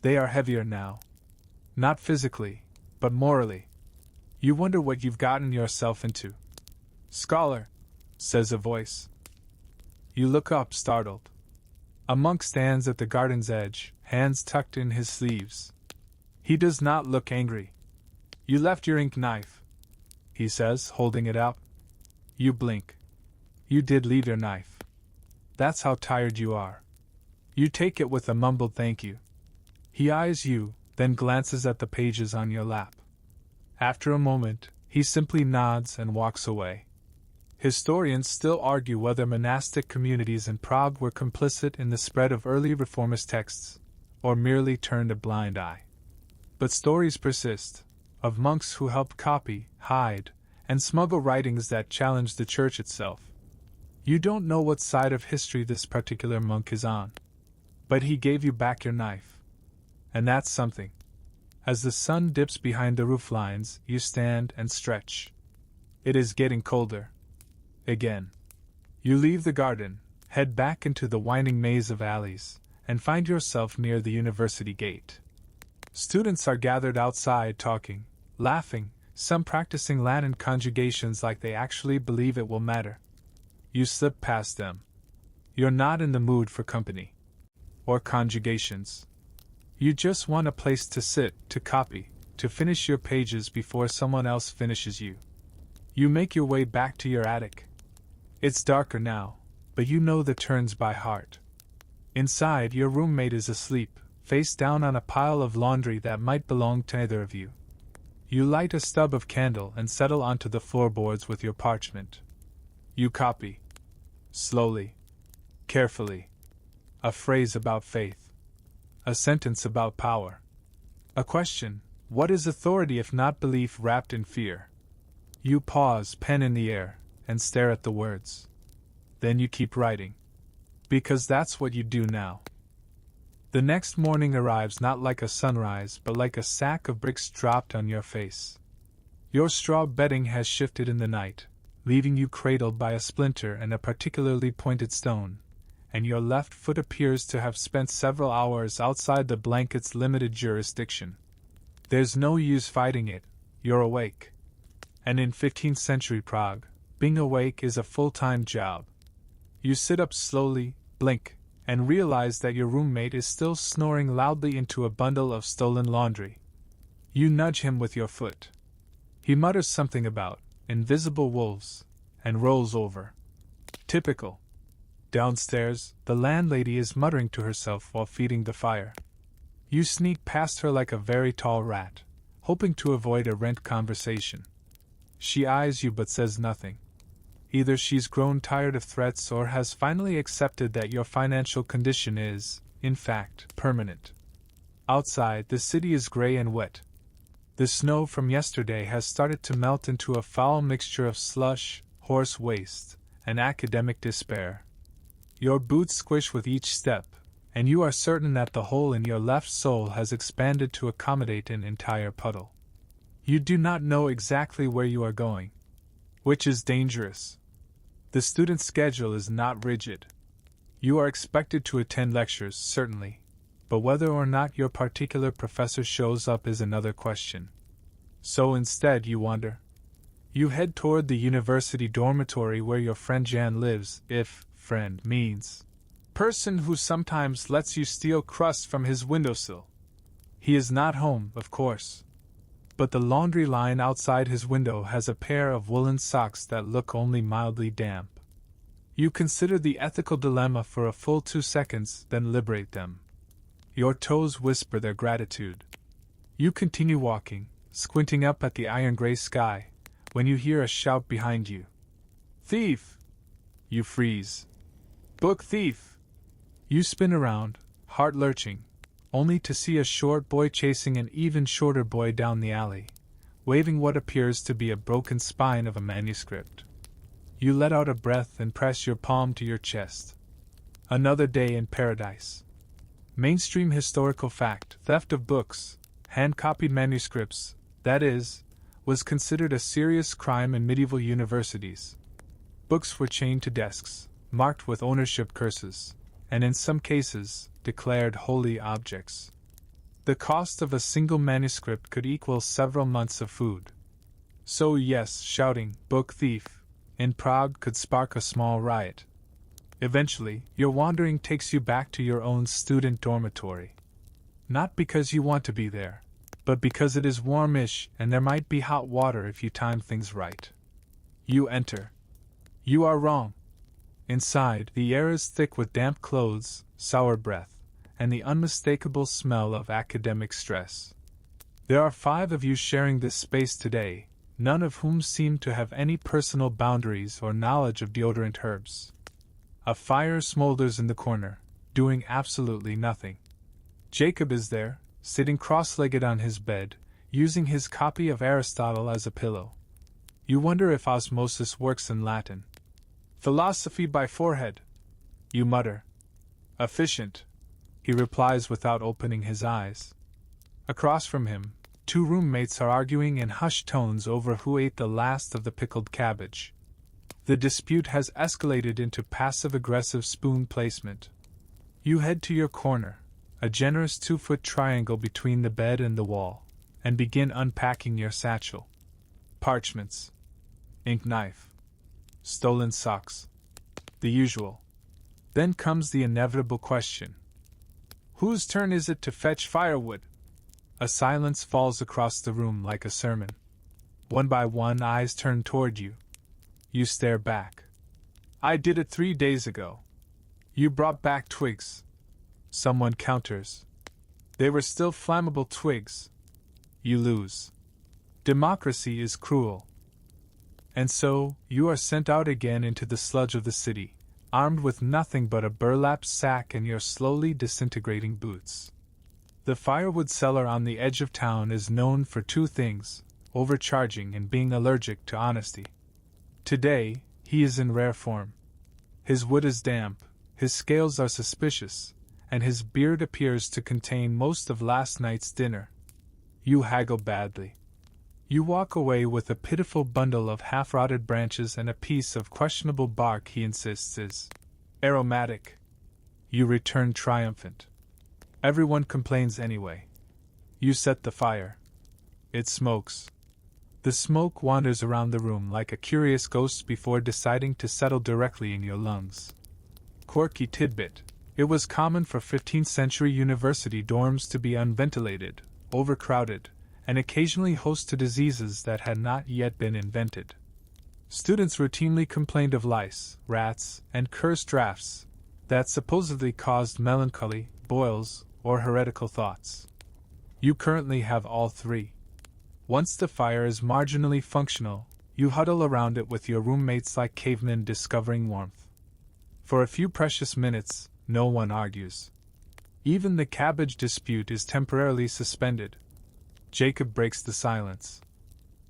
S1: They are heavier now. Not physically, but morally. You wonder what you've gotten yourself into. "Scholar," says a voice. You look up, startled. A monk stands at the garden's edge, hands tucked in his sleeves. He does not look angry. "You left your ink knife," he says, holding it out. You blink. You did leave your knife. That's how tired you are. You take it with a mumbled thank you. He eyes you, then glances at the pages on your lap. After a moment, he simply nods and walks away. Historians still argue whether monastic communities in Prague were complicit in the spread of early reformist texts, or merely turned a blind eye. But stories persist, of monks who helped copy, hide, and smuggle writings that challenged the church itself. You don't know what side of history this particular monk is on. But he gave you back your knife. And that's something. As the sun dips behind the roof lines, you stand and stretch. It is getting colder. Again. You leave the garden, head back into the winding maze of alleys, and find yourself near the university gate. Students are gathered outside talking, laughing, some practicing Latin conjugations like they actually believe it will matter. You slip past them. You're not in the mood for company. Or conjugations. You just want a place to sit, to copy, to finish your pages before someone else finishes you. You make your way back to your attic. It's darker now, but you know the turns by heart. Inside, your roommate is asleep, face down on a pile of laundry that might belong to neither of you. You light a stub of candle and settle onto the floorboards with your parchment. You copy. Slowly. Carefully. A phrase about faith. A sentence about power. A question: what is authority if not belief wrapped in fear? You pause, pen in the air, and stare at the words. Then you keep writing. Because that's what you do now. The next morning arrives not like a sunrise but like a sack of bricks dropped on your face. Your straw bedding has shifted in the night, leaving you cradled by a splinter and a particularly pointed stone, and your left foot appears to have spent several hours outside the blanket's limited jurisdiction. There's no use fighting it, you're awake. And in 15th century Prague, being awake is a full-time job. You sit up slowly, blink, and realize that your roommate is still snoring loudly into a bundle of stolen laundry. You nudge him with your foot. He mutters something about invisible wolves, and rolls over. Typical. Downstairs, the landlady is muttering to herself while feeding the fire. You sneak past her like a very tall rat, hoping to avoid a rent conversation. She eyes you but says nothing. Either she's grown tired of threats or has finally accepted that your financial condition is, in fact, permanent. Outside, the city is gray and wet. The snow from yesterday has started to melt into a foul mixture of slush, horse waste, and academic despair. Your boots squish with each step, and you are certain that the hole in your left sole has expanded to accommodate an entire puddle. You do not know exactly where you are going, which is dangerous. The student schedule is not rigid. You are expected to attend lectures, certainly, but whether or not your particular professor shows up is another question. So instead you wander. You head toward the university dormitory where your friend Jan lives, if friend means person who sometimes lets you steal crust from his windowsill. He is not home, of course. But the laundry line outside his window has a pair of woolen socks that look only mildly damp. You consider the ethical dilemma for a full 2 seconds, then liberate them. Your toes whisper their gratitude. You continue walking, squinting up at the iron-gray sky, when you hear a shout behind you. Thief! You freeze. Book thief! You spin around, heart lurching, only to see a short boy chasing an even shorter boy down the alley, waving what appears to be a broken spine of a manuscript. You let out a breath and press your palm to your chest. Another day in paradise. Mainstream historical fact: theft of books, hand-copied manuscripts, that is, was considered a serious crime in medieval universities. Books were chained to desks, marked with ownership curses, and in some cases, declared holy objects. The cost of a single manuscript could equal several months of food. So yes, shouting, "Book thief," in Prague could spark a small riot. Eventually, your wandering takes you back to your own student dormitory. Not because you want to be there, but because it is warmish and there might be hot water if you time things right. You enter. You are wrong. Inside, the air is thick with damp clothes, sour breath, and the unmistakable smell of academic stress. There are 5 of you sharing this space today, none of whom seem to have any personal boundaries or knowledge of deodorant herbs. A fire smolders in the corner, doing absolutely nothing. Jacob is there, sitting cross-legged on his bed, using his copy of Aristotle as a pillow. You wonder if osmosis works in Latin. Philosophy by forehead, you mutter. Efficient. he replies without opening his eyes. Across from him, two roommates are arguing in hushed tones over who ate the last of the pickled cabbage. The dispute has escalated into passive-aggressive spoon placement. You head to your corner, a generous 2-foot triangle between the bed and the wall, and begin unpacking your satchel. Parchments, ink knife, stolen socks, the usual. Then comes the inevitable question. Whose turn is it to fetch firewood? A silence falls across the room like a sermon. One by one, eyes turn toward you. You stare back. I did it 3 days ago. You brought back twigs. Someone counters. They were still flammable twigs. You lose. Democracy is cruel. And so, you are sent out again into the sludge of the city, armed with nothing but a burlap sack and your slowly disintegrating boots. The firewood seller on the edge of town is known for two things: overcharging and being allergic to honesty. Today, he is in rare form. His wood is damp, his scales are suspicious, and his beard appears to contain most of last night's dinner. You haggle badly. You walk away with a pitiful bundle of half-rotted branches and a piece of questionable bark he insists is aromatic. You return triumphant. Everyone complains anyway. You set the fire. It smokes. The smoke wanders around the room like a curious ghost before deciding to settle directly in your lungs. Quirky tidbit. It was common for 15th-century university dorms to be unventilated, overcrowded, and occasionally host to diseases that had not yet been invented. Students routinely complained of lice, rats, and cursed drafts that supposedly caused melancholy, boils, or heretical thoughts. You currently have all three. Once the fire is marginally functional, you huddle around it with your roommates like cavemen discovering warmth. For a few precious minutes, no one argues. Even the cabbage dispute is temporarily suspended. Jacob breaks the silence.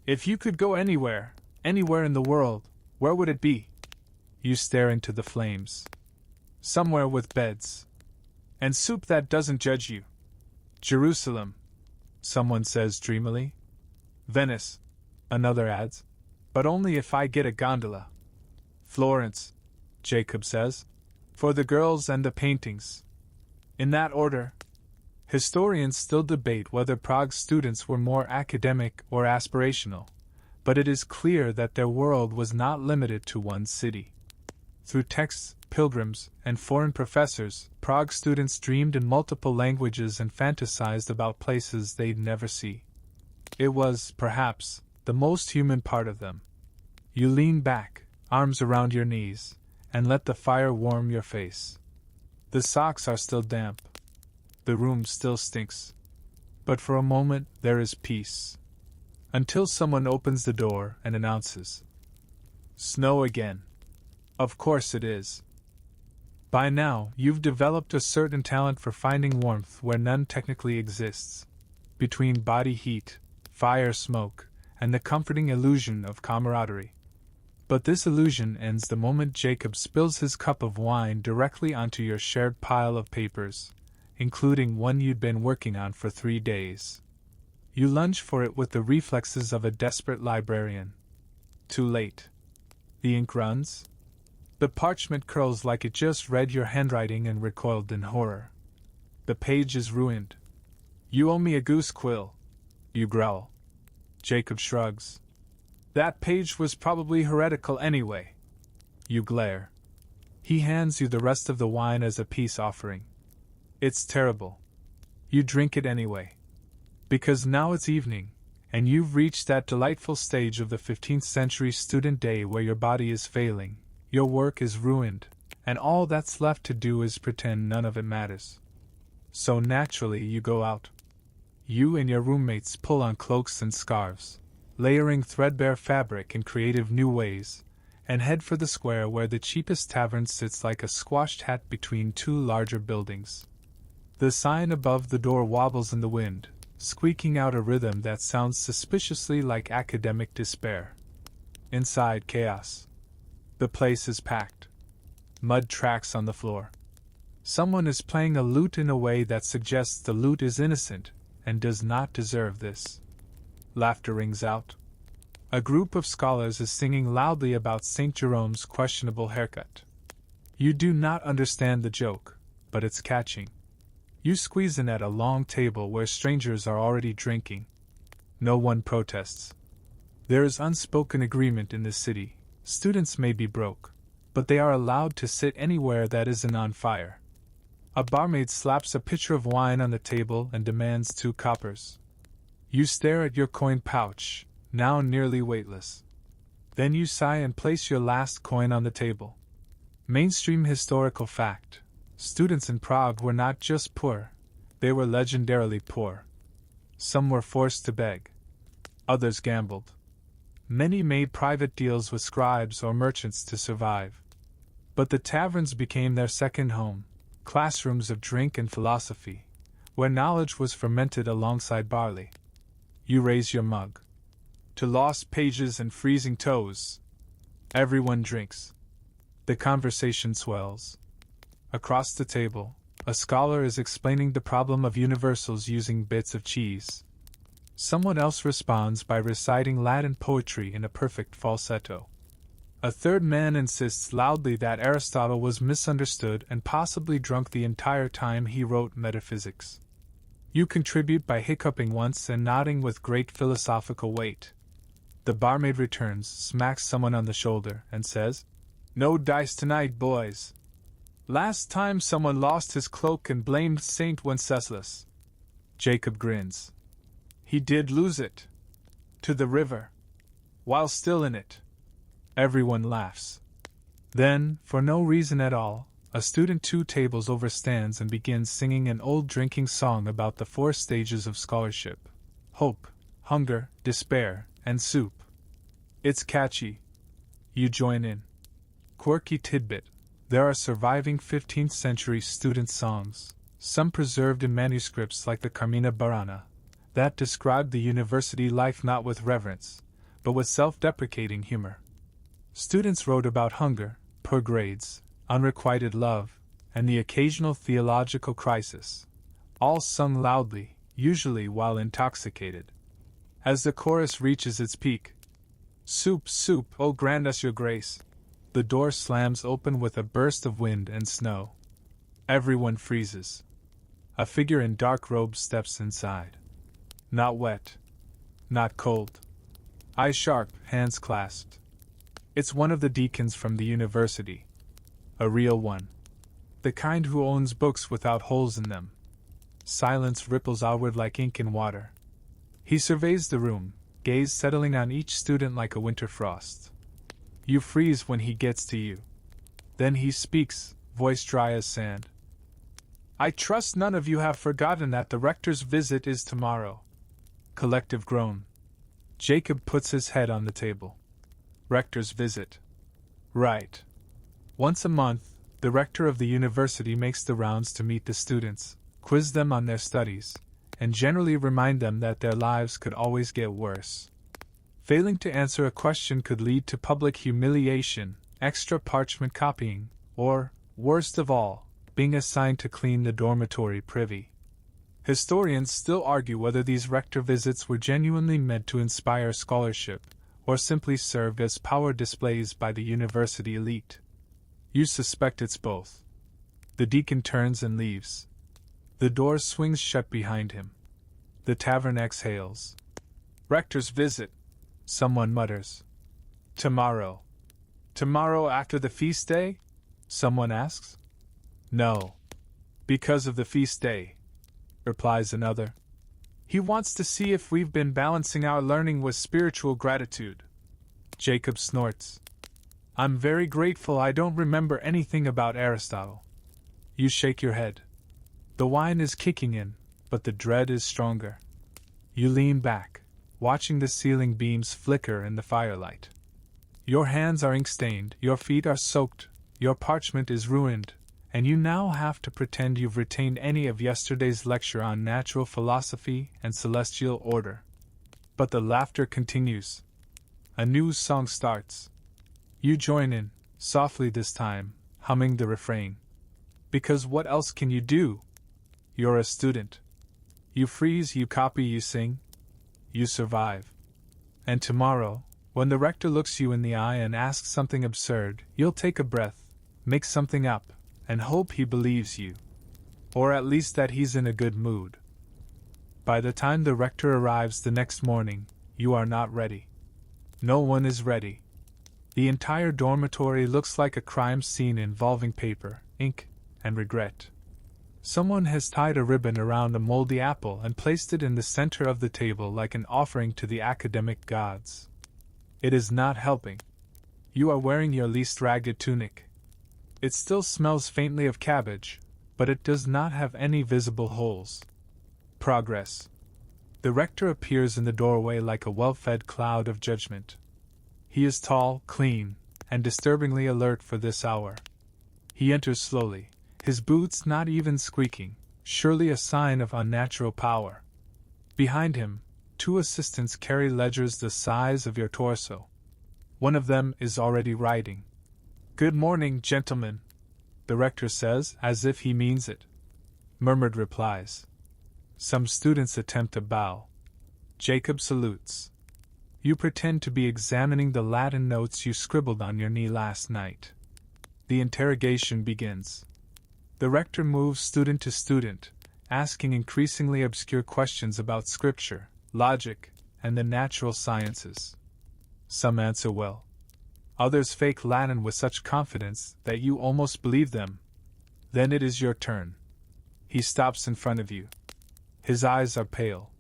S1: If you could go anywhere in the world, where would it be? You stare into the flames. Somewhere with beds. And soup that doesn't judge you. Jerusalem, someone says dreamily. Venice, another adds. But only if I get a gondola. Florence, Jacob says. For the girls and the paintings. In that order. Historians still debate whether Prague's students were more academic or aspirational, but it is clear that their world was not limited to one city. Through texts, pilgrims, and foreign professors, Prague students dreamed in multiple languages and fantasized about places they'd never see. It was, perhaps, the most human part of them. You lean back, arms around your knees, and let the fire warm your face. The socks are still damp. The room still stinks. But for a moment there is peace. Until someone opens the door and announces, "Snow again." Of course it is. By now, you've developed a certain talent for finding warmth where none technically exists. Between body heat, fire smoke, and the comforting illusion of camaraderie. But this illusion ends the moment Jacob spills his cup of wine directly onto your shared pile of papers, including one you'd been working on for 3 days. You lunge for it with the reflexes of a desperate librarian. Too late. The ink runs. The parchment curls like it just read your handwriting and recoiled in horror. The page is ruined. "You owe me a goose quill," you growl. Jacob shrugs. "That page was probably heretical anyway." You glare. He hands you the rest of the wine as a peace offering. It's terrible. You drink it anyway. Because now it's evening, and you've reached that delightful stage of the 15th century student day where your body is failing, your work is ruined, and all that's left to do is pretend none of it matters. So naturally you go out. You and your roommates pull on cloaks and scarves, layering threadbare fabric in creative new ways, and head for the square where the cheapest tavern sits like a squashed hat between two larger buildings. The sign above the door wobbles in the wind, squeaking out a rhythm that sounds suspiciously like academic despair. Inside, chaos. The place is packed. Mud tracks on the floor. Someone is playing a lute in a way that suggests the lute is innocent and does not deserve this. Laughter rings out. A group of scholars is singing loudly about St. Jerome's questionable haircut. You do not understand the joke, but it's catching. You squeeze in at a long table where strangers are already drinking. No one protests. There is unspoken agreement in this city. Students may be broke, but they are allowed to sit anywhere that isn't on fire. A barmaid slaps a pitcher of wine on the table and demands 2 coppers. You stare at your coin pouch, now nearly weightless. Then you sigh and place your last coin on the table. Mainstream historical fact: students in Prague were not just poor, they were legendarily poor. Some were forced to beg. Others gambled. Many made private deals with scribes or merchants to survive. But the taverns became their second home, classrooms of drink and philosophy, where knowledge was fermented alongside barley. You raise your mug. To lost pages and freezing toes. Everyone drinks. The conversation swells. Across the table, a scholar is explaining the problem of universals using bits of cheese. Someone else responds by reciting Latin poetry in a perfect falsetto. A third man insists loudly that Aristotle was misunderstood and possibly drunk the entire time he wrote Metaphysics. You contribute by hiccuping once and nodding with great philosophical weight. The barmaid returns, smacks someone on the shoulder, and says, "No dice tonight, boys. Last time someone lost his cloak and blamed Saint Wenceslas." Jacob grins. He did lose it. To the river. While still in it. Everyone laughs. Then, for no reason at all, a student 2 tables over stands and begins singing an old drinking song about the 4 stages of scholarship: hope, hunger, despair, and soup. It's catchy. You join in. Quirky tidbit: there are surviving 15th century student songs, some preserved in manuscripts like the Carmina Burana, that describe the university life not with reverence, but with self-deprecating humor. Students wrote about hunger, poor grades, unrequited love, and the occasional theological crisis, all sung loudly, usually while intoxicated. As the chorus reaches its peak, "Soup, soup, oh grant us your grace," the door slams open with a burst of wind and snow. Everyone freezes. A figure in dark robes steps inside. Not wet. Not cold. Eyes sharp, hands clasped. It's one of the deacons from the university. A real one. The kind who owns books without holes in them. Silence ripples outward like ink in water. He surveys the room, gaze settling on each student like a winter frost. You freeze when he gets to you. Then he speaks, voice dry as sand. "I trust none of you have forgotten that the rector's visit is tomorrow." Collective groan. Jacob puts his head on the table. Rector's visit. Right. Once a month, the rector of the university makes the rounds to meet the students, quiz them on their studies, and generally remind them that their lives could always get worse. Failing to answer a question could lead to public humiliation, extra parchment copying, or, worst of all, being assigned to clean the dormitory privy. Historians still argue whether these rector visits were genuinely meant to inspire scholarship, or simply served as power displays by the university elite. You suspect it's both. The deacon turns and leaves. The door swings shut behind him. The tavern exhales. "Rector's visit," someone mutters. "Tomorrow." "Tomorrow after the feast day?" someone asks. "No. Because of the feast day," replies another. "He wants to see if we've been balancing our learning with spiritual gratitude." Jacob snorts. "I'm very grateful I don't remember anything about Aristotle." You shake your head. The wine is kicking in, but the dread is stronger. You lean back, watching the ceiling beams flicker in the firelight. Your hands are ink-stained, your feet are soaked, your parchment is ruined, and you now have to pretend you've retained any of yesterday's lecture on natural philosophy and celestial order. But the laughter continues. A new song starts. You join in, softly this time, humming the refrain. Because what else can you do? You're a student. You freeze, you copy, you sing. You survive. And tomorrow, when the rector looks you in the eye and asks something absurd, you'll take a breath, make something up, and hope he believes you. Or at least that he's in a good mood. By the time the rector arrives the next morning, you are not ready. No one is ready. The entire dormitory looks like a crime scene involving paper, ink, and regret. Someone has tied a ribbon around a moldy apple and placed it in the center of the table like an offering to the academic gods. It is not helping. You are wearing your least ragged tunic. It still smells faintly of cabbage, but it does not have any visible holes. Progress. The rector appears in the doorway like a well-fed cloud of judgment. He is tall, clean, and disturbingly alert for this hour. He enters slowly, his boots not even squeaking, surely a sign of unnatural power. Behind him, 2 assistants carry ledgers the size of your torso. One of them is already writing. "Good morning, gentlemen," the rector says, as if he means it. Murmured replies. Some students attempt a bow. Jacob salutes. You pretend to be examining the Latin notes you scribbled on your knee last night. The interrogation begins. The rector moves student to student, asking increasingly obscure questions about scripture, logic, and the natural sciences. Some answer well. Others fake Latin with such confidence that you almost believe them. Then it is your turn. He stops in front of you. His eyes are pale.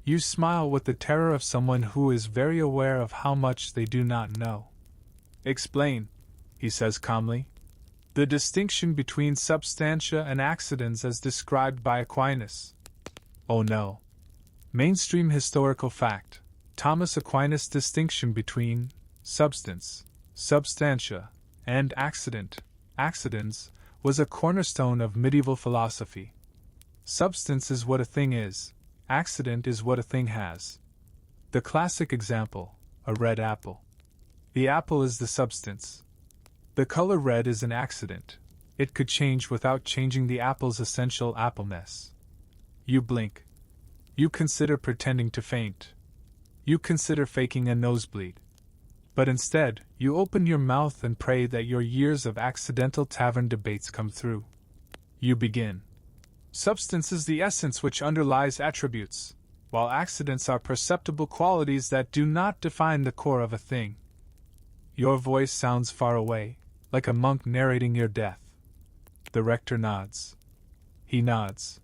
S1: You smile with the terror of someone who is very aware of how much they do not know. "Explain," he says calmly, "the distinction between substantia and accidents as described by Aquinas." Oh no. Mainstream historical fact. Thomas Aquinas' distinction between substance, substantia, and accident, accidens, was a cornerstone of medieval philosophy. Substance is what a thing is. Accident is what a thing has. The classic example, a red apple. The apple is the substance. The color red is an accident. It could change without changing the apple's essential appleness. You blink. You consider pretending to faint. You consider faking a nosebleed. But instead, you open your mouth and pray that your years of accidental tavern debates come through. You begin. Substance is the essence which underlies attributes, while accidents are perceptible qualities that do not define the core of a thing. Your voice sounds far away, like a monk narrating your death. The rector nods. He nods.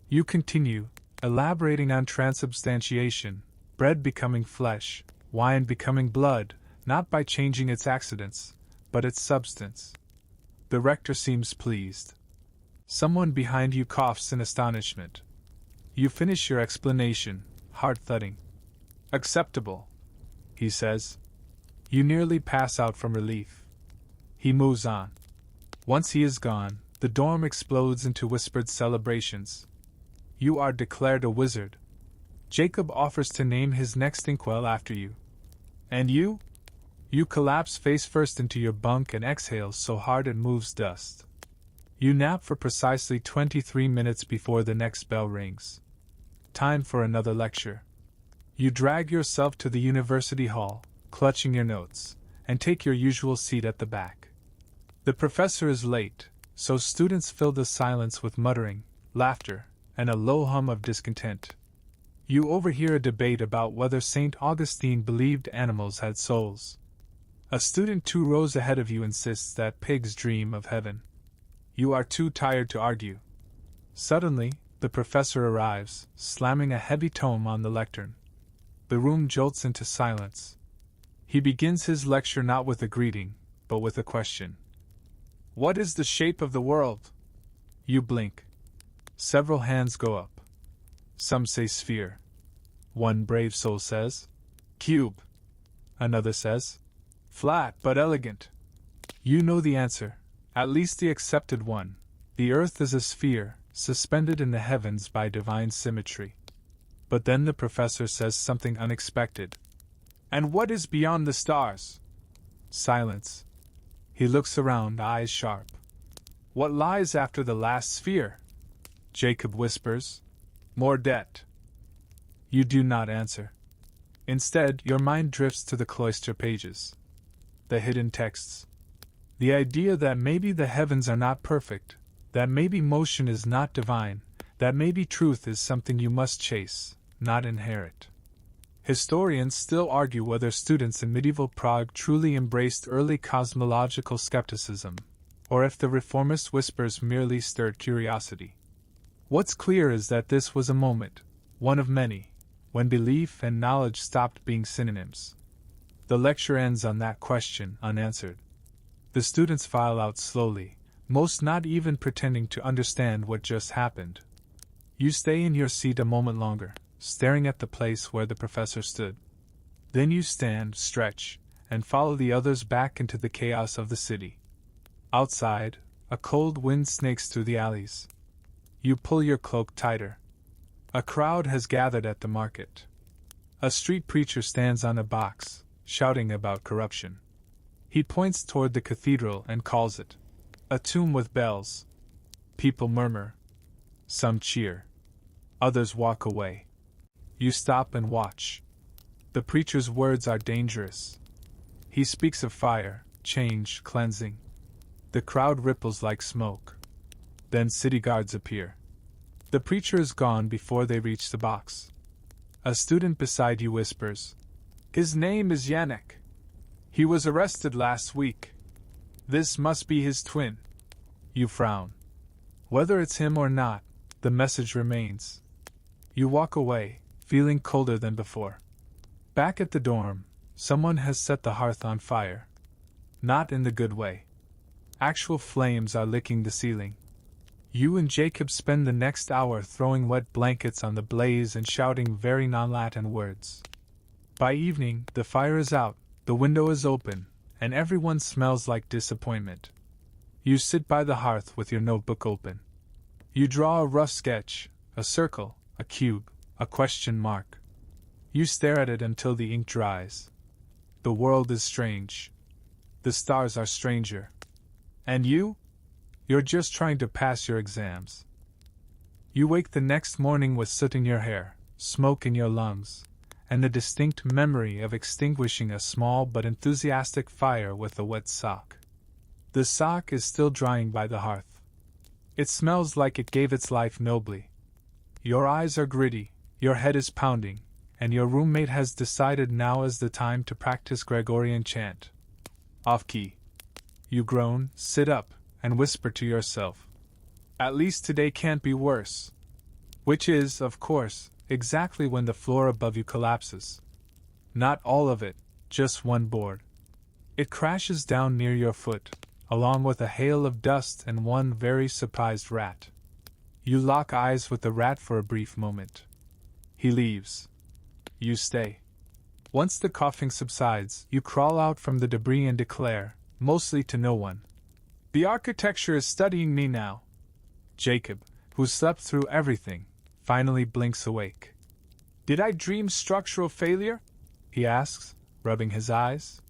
S1: You continue, elaborating on transubstantiation, bread becoming flesh, wine becoming blood, not by changing its accidents, but its substance. The rector seems pleased. Someone behind you coughs in astonishment. You finish your explanation, heart thudding. "Acceptable," he says. You nearly pass out from relief. He moves on. Once he is gone, the dorm explodes into whispered celebrations. You are declared a wizard. Jacob offers to name his next inkwell after you. And you? You collapse face first into your bunk and exhale so hard it moves dust. You nap for precisely 23 minutes before the next bell rings. Time for another lecture. You drag yourself to the university hall, clutching your notes, and take your usual seat at the back. The professor is late, so students fill the silence with muttering, laughter, and a low hum of discontent. You overhear a debate about whether St. Augustine believed animals had souls. A student 2 rows ahead of you insists that pigs dream of heaven. You are too tired to argue. Suddenly, the professor arrives, slamming a heavy tome on the lectern. The room jolts into silence. He begins his lecture not with a greeting, but with a question. "What is the shape of the world?" You blink. Several hands go up. Some say sphere. One brave soul says, "Cube." Another says, "Flat but elegant." You know the answer. At least the accepted one. The earth is a sphere, suspended in the heavens by divine symmetry. But then the professor says something unexpected. "And what is beyond the stars?" Silence. He looks around, eyes sharp. What lies after the last sphere? Jacob whispers. More debt. You do not answer. Instead, your mind drifts to the cloister pages. The hidden texts. The idea that maybe the heavens are not perfect, that maybe motion is not divine, that maybe truth is something you must chase, not inherit. Historians still argue whether students in medieval Prague truly embraced early cosmological skepticism, or if the reformist whispers merely stirred curiosity. What's clear is that this was a moment, one of many, when belief and knowledge stopped being synonyms. The lecture ends on that question unanswered. The students file out slowly, most not even pretending to understand what just happened. You stay in your seat a moment longer, staring at the place where the professor stood. Then you stand, stretch, and follow the others back into the chaos of the city. Outside, a cold wind snakes through the alleys. You pull your cloak tighter. A crowd has gathered at the market. A street preacher stands on a box, shouting about corruption. He points toward the cathedral and calls it a tomb with bells. People murmur. Some cheer. Others walk away. You stop and watch. The preacher's words are dangerous. He speaks of fire, change, cleansing. The crowd ripples like smoke. Then city guards appear. The preacher is gone before they reach the box. A student beside you whispers, "His name is Yannick. He was arrested last week. This must be his twin." You frown. Whether it's him or not, the message remains. You walk away, feeling colder than before. Back at the dorm, someone has set the hearth on fire. Not in the good way. Actual flames are licking the ceiling. You and Jacob spend the next hour throwing wet blankets on the blaze and shouting very non-Latin words. By evening, the fire is out, the window is open, and everyone smells like disappointment. You sit by the hearth with your notebook open. You draw a rough sketch, a circle, a cube, a question mark. You stare at it until the ink dries. The world is strange. The stars are stranger. And you? You're just trying to pass your exams. You wake the next morning with soot in your hair, smoke in your lungs, and the distinct memory of extinguishing a small but enthusiastic fire with a wet sock. The sock is still drying by the hearth. It smells like it gave its life nobly. Your eyes are gritty, your head is pounding, and your roommate has decided now is the time to practice Gregorian chant. Off key. You groan, sit up, and whisper to yourself, "At least today can't be worse." Which is, of course, exactly when the floor above you collapses. Not all of it, just one board. It crashes down near your foot, along with a hail of dust and one very surprised rat. You lock eyes with the rat for a brief moment. He leaves. You stay. Once the coughing subsides, you crawl out from the debris and declare, mostly to no one, "The architecture is studying me now." Jacob, who slept through everything, finally blinks awake. "Did I dream structural failure?" he asks, rubbing his eyes.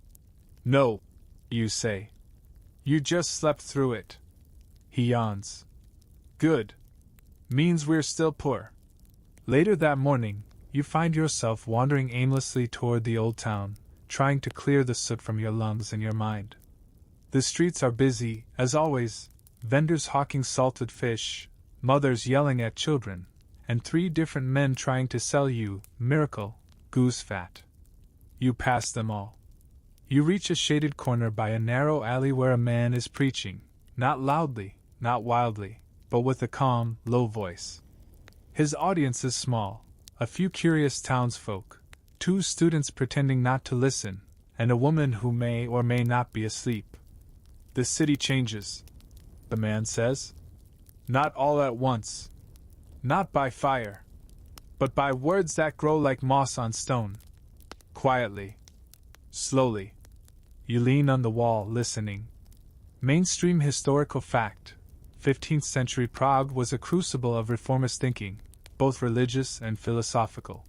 S1: "No," you say. "You just slept through it." He yawns. "Good. Means we're still poor." Later that morning, you find yourself wandering aimlessly toward the old town, trying to clear the soot from your lungs and your mind. The streets are busy, as always, vendors hawking salted fish, mothers yelling at children, and 3 different men trying to sell you, miracle, goose fat. You pass them all. You reach a shaded corner by a narrow alley where a man is preaching, not loudly, not wildly, but with a calm, low voice. His audience is small, a few curious townsfolk, 2 students pretending not to listen, and a woman who may or may not be asleep. "The city changes," the man says. "Not all at once. Not by fire. But by words that grow like moss on stone. Quietly. Slowly." You lean on the wall, listening. Mainstream historical fact: 15th century Prague was a crucible of reformist thinking, both religious and philosophical.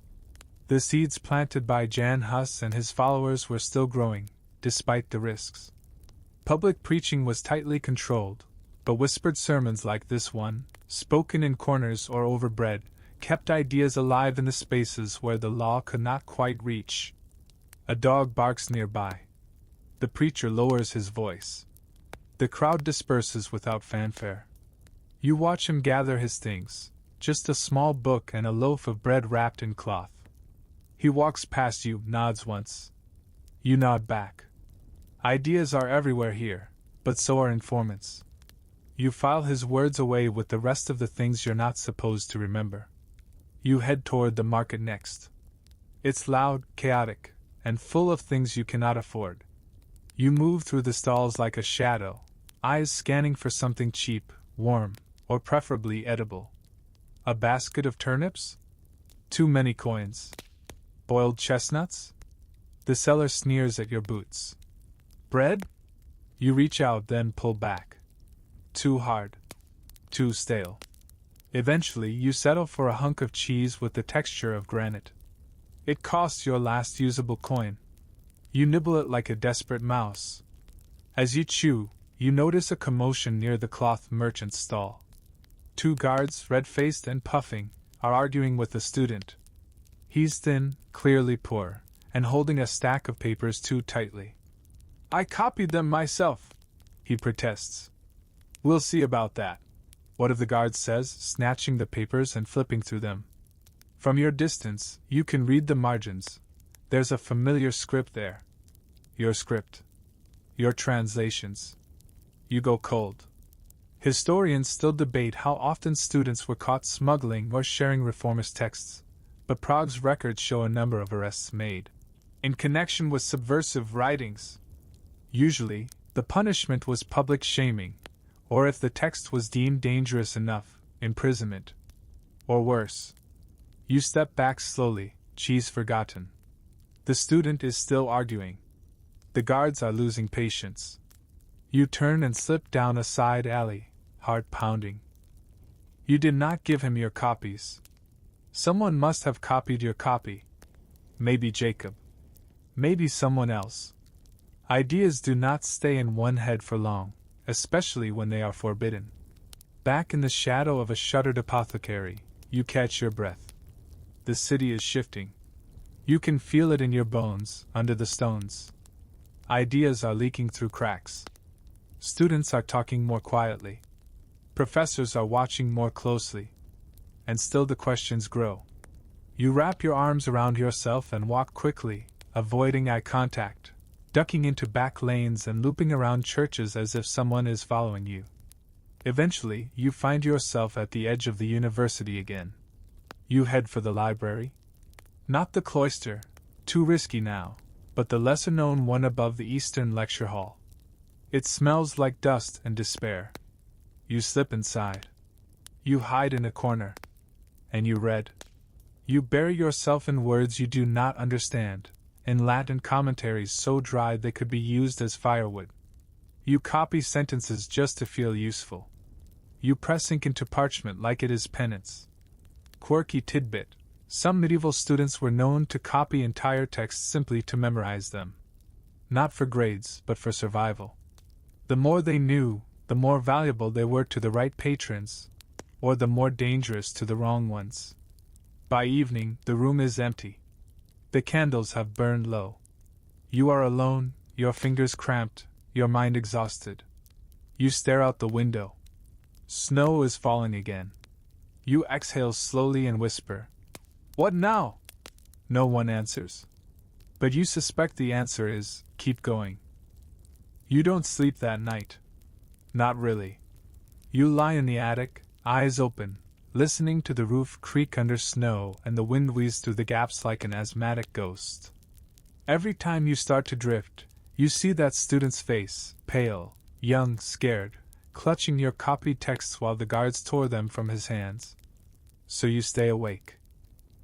S1: The seeds planted by Jan Hus and his followers were still growing, despite the risks. Public preaching was tightly controlled. But whispered sermons like this one, spoken in corners or over bread, kept ideas alive in the spaces where the law could not quite reach. A dog barks nearby. The preacher lowers his voice. The crowd disperses without fanfare. You watch him gather his things, just a small book and a loaf of bread wrapped in cloth. He walks past you, nods once. You nod back. Ideas are everywhere here, but so are informants. You file his words away with the rest of the things you're not supposed to remember. You head toward the market next. It's loud, chaotic, and full of things you cannot afford. You move through the stalls like a shadow, eyes scanning for something cheap, warm, or preferably edible. A basket of turnips? Too many coins. Boiled chestnuts? The seller sneers at your boots. Bread? You reach out, then pull back. Too hard. Too stale. Eventually, you settle for a hunk of cheese with the texture of granite. It costs your last usable coin. You nibble it like a desperate mouse. As you chew, you notice a commotion near the cloth merchant's stall. Two guards, red-faced and puffing, are arguing with the student. He's thin, clearly poor, and holding a stack of papers too tightly. I copied them myself, he protests. We'll see about that, one of the guards says, snatching the papers and flipping through them. From your distance, you can read the margins. There's a familiar script there. Your script. Your translations. You go cold. Historians still debate how often students were caught smuggling or sharing reformist texts, but Prague's records show a number of arrests made in connection with subversive writings. Usually, the punishment was public shaming, or if the text was deemed dangerous enough, imprisonment. Or worse. You step back slowly, cheese forgotten. The student is still arguing. The guards are losing patience. You turn and slip down a side alley, heart pounding. You did not give him your copies. Someone must have copied your copy. Maybe Jacob. Maybe someone else. Ideas do not stay in one head for long, especially when they are forbidden. Back in the shadow of a shuttered apothecary, you catch your breath. The city is shifting. You can feel it in your bones, under the stones. Ideas are leaking through cracks. Students are talking more quietly. Professors are watching more closely. And still the questions grow. You wrap your arms around yourself and walk quickly, avoiding eye contact, ducking into back lanes and looping around churches as if someone is following you. Eventually, you find yourself at the edge of the university again. You head for the library. Not the cloister, too risky now, but the lesser-known one above the Eastern Lecture Hall. It smells like dust and despair. You slip inside. You hide in a corner. And you read. You bury yourself in words you do not understand, in Latin commentaries so dry they could be used as firewood. You copy sentences just to feel useful. You press ink into parchment like it is penance. Quirky tidbit. Some medieval students were known to copy entire texts simply to memorize them. Not for grades, but for survival. The more they knew, the more valuable they were to the right patrons, or the more dangerous to the wrong ones. By evening, the room is empty. The candles have burned low. You are alone, your fingers cramped, your mind exhausted. You stare out the window. Snow is falling again. You exhale slowly and whisper, "What now?" No one answers. But you suspect the answer is, keep going. You don't sleep that night. Not really. You lie in the attic, eyes open, listening to the roof creak under snow and the wind wheeze through the gaps like an asthmatic ghost. Every time you start to drift, you see that student's face, pale, young, scared, clutching your copied texts while the guards tore them from his hands. So you stay awake.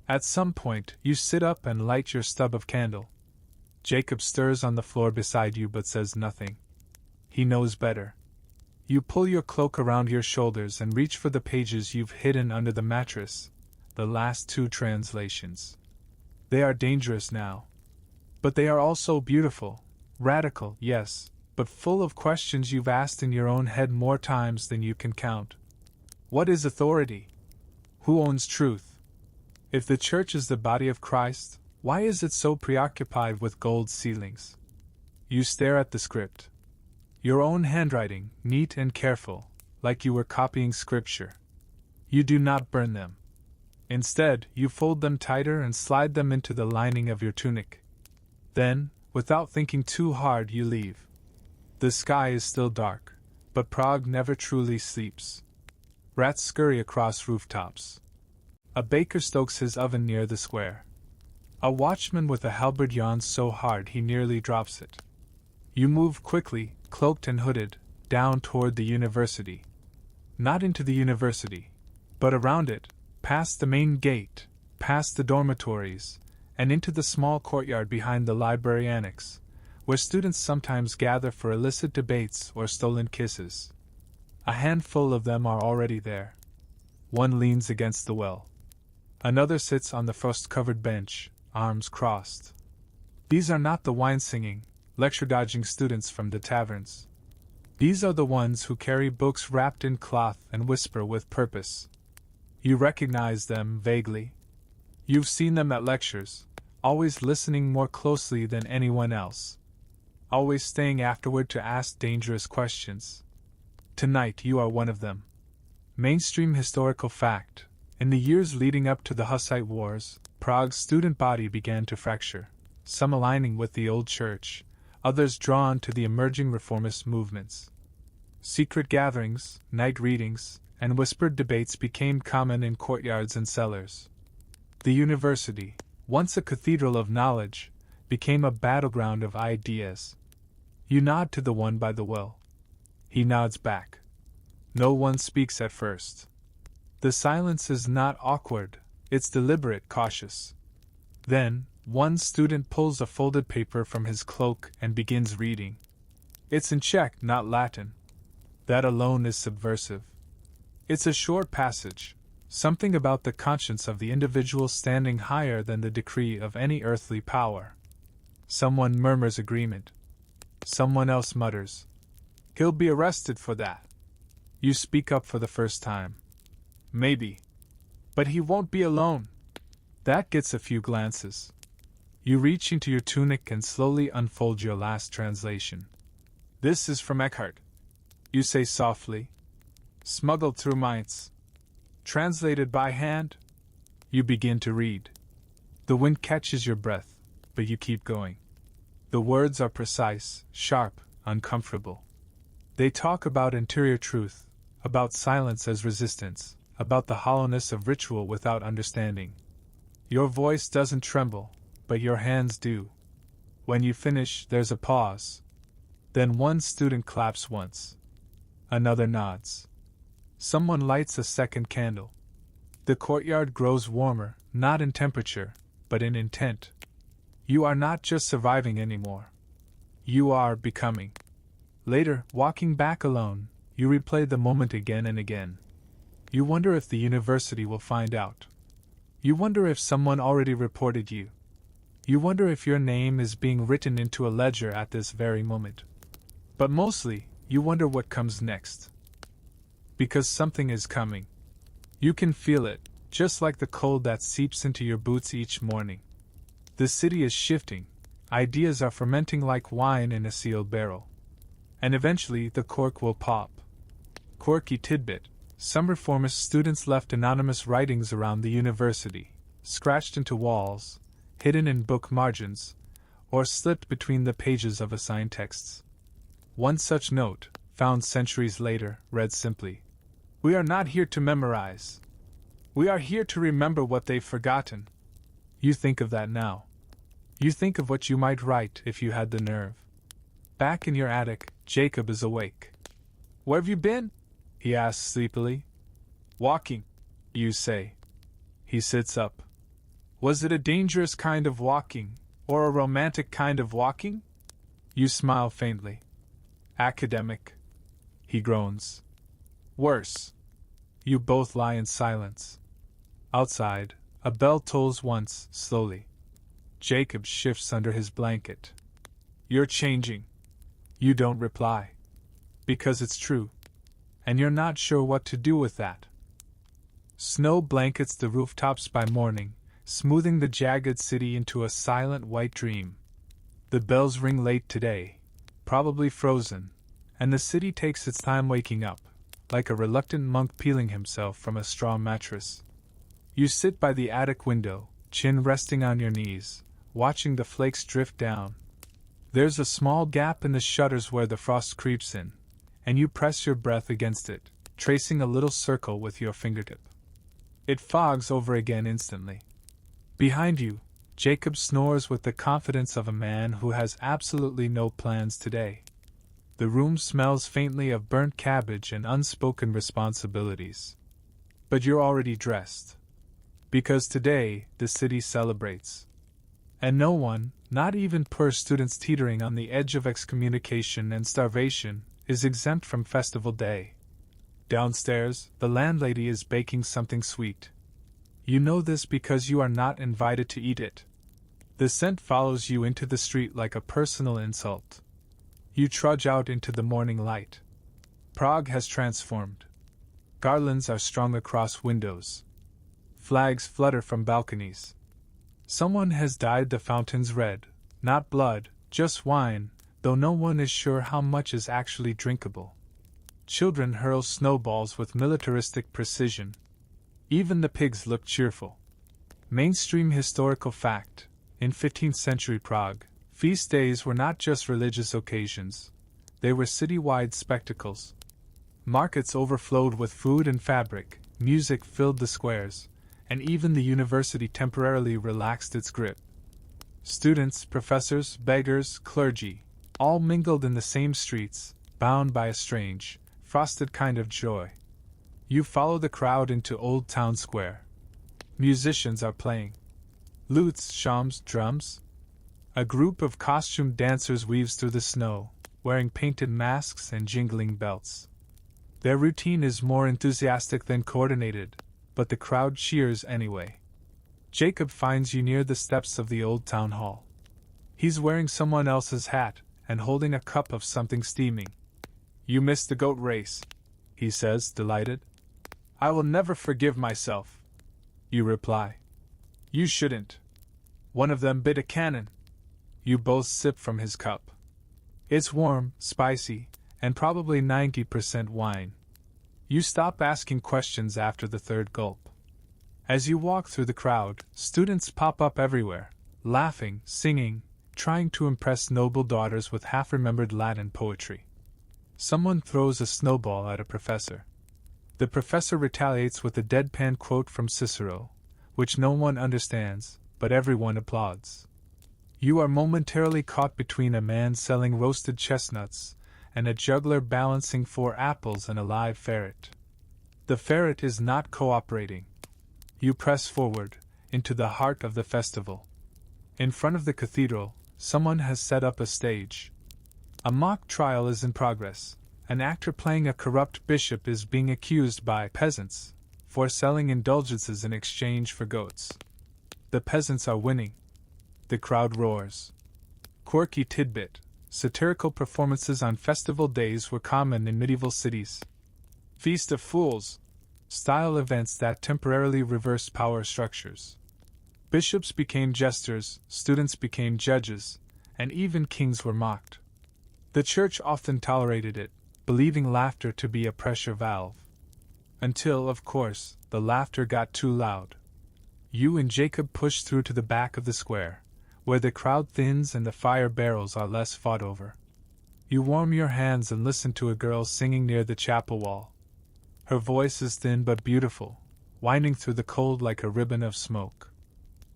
S1: At some point, you sit up and light your stub of candle. Jacob stirs on the floor beside you but says nothing. He knows better. You pull your cloak around your shoulders and reach for the pages you've hidden under the mattress, the last 2 translations. They are dangerous now. But they are also beautiful, radical, yes, but full of questions you've asked in your own head more times than you can count. What is authority? Who owns truth? If the church is the body of Christ, why is it so preoccupied with gold ceilings? You stare at the script. Your own handwriting, neat and careful, like you were copying scripture. You do not burn them. Instead, you fold them tighter and slide them into the lining of your tunic. Then, without thinking too hard, you leave. The sky is still dark, but Prague never truly sleeps. Rats scurry across rooftops. A baker stokes his oven near the square. A watchman with a halberd yawns so hard he nearly drops it. You move quickly, cloaked and hooded, down toward the university. Not into the university, but around it, past the main gate, past the dormitories, and into the small courtyard behind the library annex, where students sometimes gather for illicit debates or stolen kisses. A handful of them are already there. One leans against the well. Another sits on the frost-covered bench, arms crossed. These are not the wine-singing, lecture-dodging students from the taverns. These are the ones who carry books wrapped in cloth and whisper with purpose. You recognize them vaguely. You've seen them at lectures, always listening more closely than anyone else. Always staying afterward to ask dangerous questions. Tonight you are one of them. Mainstream historical fact. In the years leading up to the Hussite Wars, Prague's student body began to fracture, some aligning with the old church, others drawn to the emerging reformist movements. Secret gatherings, night readings, and whispered debates became common in courtyards and cellars. The university, once a cathedral of knowledge, became a battleground of ideas. You nod to the one by the well. He nods back. No one speaks at first. The silence is not awkward, it's deliberate, cautious. Then, one student pulls a folded paper from his cloak and begins reading. It's in Czech, not Latin. That alone is subversive. It's a short passage, something about the conscience of the individual standing higher than the decree of any earthly power. Someone murmurs agreement. Someone else mutters, "He'll be arrested for that." You speak up for the first time. "Maybe. But he won't be alone." That gets a few glances. You reach into your tunic and slowly unfold your last translation. "This is from Eckhart," you say softly. "Smuggled through Mainz. Translated by hand." You begin to read. The wind catches your breath, but you keep going. The words are precise, sharp, uncomfortable. They talk about interior truth, about silence as resistance, about the hollowness of ritual without understanding. Your voice doesn't tremble, but your hands do. When you finish, there's a pause. Then one student claps once. Another nods. Someone lights a second candle. The courtyard grows warmer, not in temperature, but in intent. You are not just surviving anymore. You are becoming. Later, walking back alone, you replay the moment again and again. You wonder if the university will find out. You wonder if someone already reported you. You wonder if your name is being written into a ledger at this very moment. But mostly, you wonder what comes next. Because something is coming. You can feel it, just like the cold that seeps into your boots each morning. The city is shifting, ideas are fermenting like wine in a sealed barrel. And eventually the cork will pop. Quirky tidbit, some reformist students left anonymous writings around the university, scratched into walls, hidden in book margins, or slipped between the pages of assigned texts. One such note, found centuries later, read simply, "We are not here to memorize. We are here to remember what they've forgotten." You think of that now. You think of what you might write if you had the nerve. Back in your attic, Jacob is awake. "Where have you been?" he asks sleepily. "Walking," you say. He sits up. "Was it a dangerous kind of walking, or a romantic kind of walking?" You smile faintly. "Academic," he groans. "Worse." You both lie in silence. Outside, a bell tolls once, slowly. Jacob shifts under his blanket. "You're changing." You don't reply. Because it's true. And you're not sure what to do with that. Snow blankets the rooftops by morning, smoothing the jagged city into a silent white dream. The bells ring late today, probably frozen, and the city takes its time waking up, like a reluctant monk peeling himself from a straw mattress. You sit by the attic window, chin resting on your knees, watching the flakes drift down. There's a small gap in the shutters where the frost creeps in, and you press your breath against it, tracing a little circle with your fingertip. It fogs over again instantly. Behind you, Jacob snores with the confidence of a man who has absolutely no plans today. The room smells faintly of burnt cabbage and unspoken responsibilities. But you're already dressed. Because today, the city celebrates. And no one, not even poor students teetering on the edge of excommunication and starvation, is exempt from festival day. Downstairs, the landlady is baking something sweet. You know this because you are not invited to eat it. The scent follows you into the street like a personal insult. You trudge out into the morning light. Prague has transformed. Garlands are strung across windows. Flags flutter from balconies. Someone has dyed the fountains red, not blood, just wine, though no one is sure how much is actually drinkable. Children hurl snowballs with militaristic precision. Even the pigs look cheerful. Mainstream historical fact: in 15th century Prague, feast days were not just religious occasions, they were city-wide spectacles. Markets overflowed with food and fabric, music filled the squares, and even the university temporarily relaxed its grip. Students, professors, beggars, clergy, all mingled in the same streets, bound by a strange, frosted kind of joy. You follow the crowd into Old Town Square. Musicians are playing. Lutes, shawms, drums. A group of costumed dancers weaves through the snow, wearing painted masks and jingling belts. Their routine is more enthusiastic than coordinated, but the crowd cheers anyway. Jacob finds you near the steps of the old town hall. He's wearing someone else's hat and holding a cup of something steaming. You missed the goat race, he says, delighted. I will never forgive myself. You reply. You shouldn't. One of them bit a cannon. You both sip from his cup. It's warm, spicy, and probably 90% wine. You stop asking questions after the third gulp. As you walk through the crowd, students pop up everywhere, laughing, singing, trying to impress noble daughters with half-remembered Latin poetry. Someone throws a snowball at a professor. The professor retaliates with a deadpan quote from Cicero, which no one understands, but everyone applauds. You are momentarily caught between a man selling roasted chestnuts and a juggler balancing 4 apples and a live ferret. The ferret is not cooperating. You press forward, into the heart of the festival. In front of the cathedral, someone has set up a stage. A mock trial is in progress. An actor playing a corrupt bishop is being accused by peasants for selling indulgences in exchange for goats. The peasants are winning. The crowd roars. Quirky tidbit: satirical performances on festival days were common in medieval cities. Feast of Fools style events that temporarily reversed power structures. Bishops became jesters, students became judges, and even kings were mocked. The church often tolerated it, believing laughter to be a pressure valve. Until, of course, the laughter got too loud. You and Jacob push through to the back of the square, where the crowd thins and the fire barrels are less fought over. You warm your hands and listen to a girl singing near the chapel wall. Her voice is thin but beautiful, winding through the cold like a ribbon of smoke.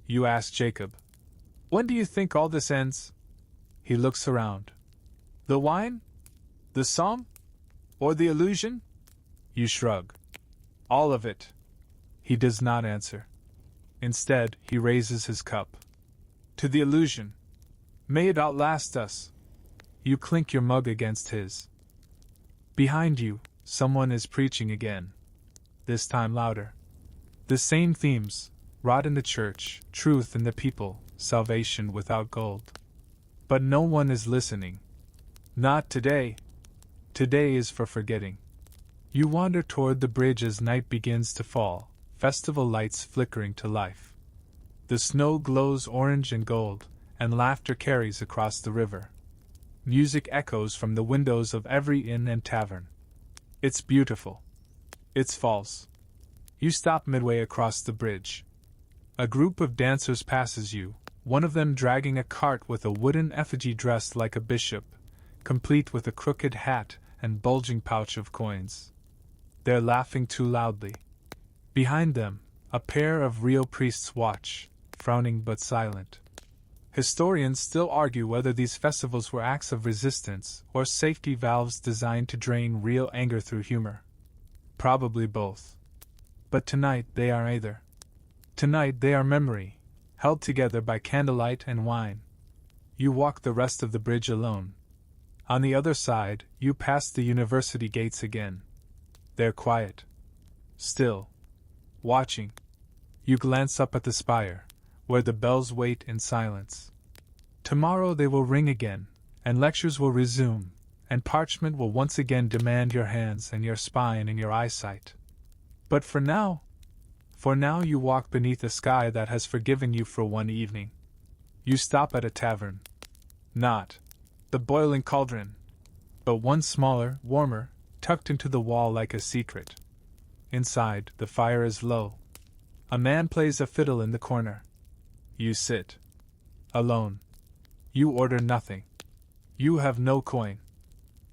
S1: You ask Jacob, "When do you think all this ends?" He looks around. The wine? The psalm? Or the illusion? You shrug. All of it. He does not answer. Instead, he raises his cup. To the illusion. May it outlast us. You clink your mug against his. Behind you, someone is preaching again. This time louder. The same themes: rot in the church, truth in the people, salvation without gold. But no one is listening. Not today. Today is for forgetting. You wander toward the bridge as night begins to fall, festival lights flickering to life. The snow glows orange and gold, and laughter carries across the river. Music echoes from the windows of every inn and tavern. It's beautiful. It's false. You stop midway across the bridge. A group of dancers passes you, one of them dragging a cart with a wooden effigy dressed like a bishop, complete with a crooked hat and bulging pouch of coins. They're laughing too loudly. Behind them, a pair of real priests watch, frowning but silent. Historians still argue whether these festivals were acts of resistance or safety valves designed to drain real anger through humor. Probably both. But tonight they are either. Tonight they are memory, held together by candlelight and wine. You walk the rest of the bridge alone. On the other side, you pass the university gates again. They're quiet. Still. Watching. You glance up at the spire, where the bells wait in silence. Tomorrow they will ring again, and lectures will resume, and parchment will once again demand your hands and your spine and your eyesight. But for now you walk beneath a sky that has forgiven you for one evening. You stop at a tavern. Not the Boiling Cauldron, but one smaller, warmer, tucked into the wall like a secret. Inside, the fire is low. A man plays a fiddle in the corner. You sit. Alone. You order nothing. You have no coin.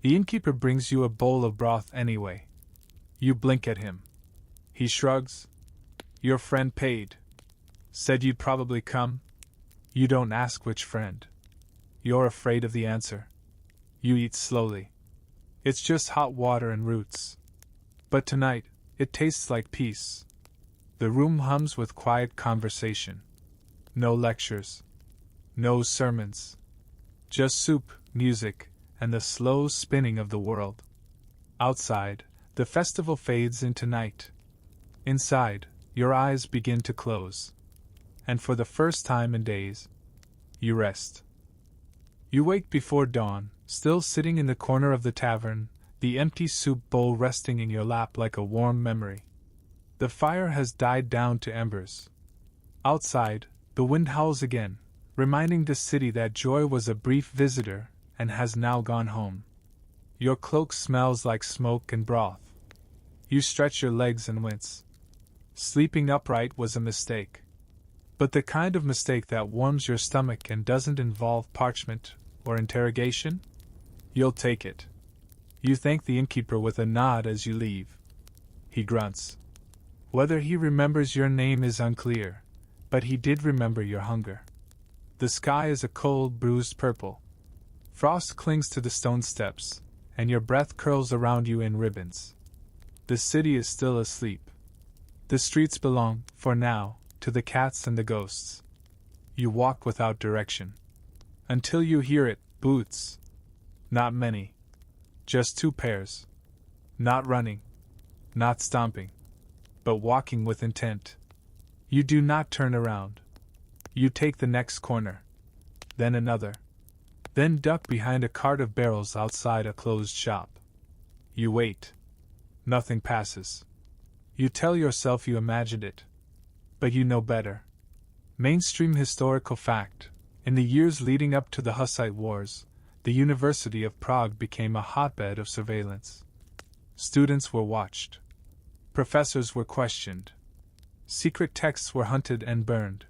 S1: The innkeeper brings you a bowl of broth anyway. You blink at him. He shrugs. Your friend paid. Said you'd probably come. You don't ask which friend. You're afraid of the answer. You eat slowly. It's just hot water and roots. But tonight, it tastes like peace. The room hums with quiet conversation. No lectures. No sermons. Just soup, music, and the slow spinning of the world. Outside, the festival fades into night. Inside, your eyes begin to close. And for the first time in days, you rest. You wake before dawn, still sitting in the corner of the tavern, the empty soup bowl resting in your lap like a warm memory. The fire has died down to embers. Outside, the wind howls again, reminding the city that joy was a brief visitor and has now gone home. Your cloak smells like smoke and broth. You stretch your legs and wince. Sleeping upright was a mistake. But the kind of mistake that warms your stomach and doesn't involve parchment or interrogation? You'll take it. You thank the innkeeper with a nod as you leave. He grunts. Whether he remembers your name is unclear, but he did remember your hunger. The sky is a cold, bruised purple. Frost clings to the stone steps, and your breath curls around you in ribbons. The city is still asleep. The streets belong, for now, to the cats and the ghosts. You walk without direction. Until you hear it, boots. Not many. Just 2 pairs. Not running. Not stomping. But walking with intent. You do not turn around. You take the next corner. Then another. Then duck behind a cart of barrels outside a closed shop. You wait. Nothing passes. You tell yourself you imagined it. But you know better. Mainstream historical fact. In the years leading up to the Hussite Wars, the University of Prague became a hotbed of surveillance. Students were watched. Professors were questioned. Secret texts were hunted and burned.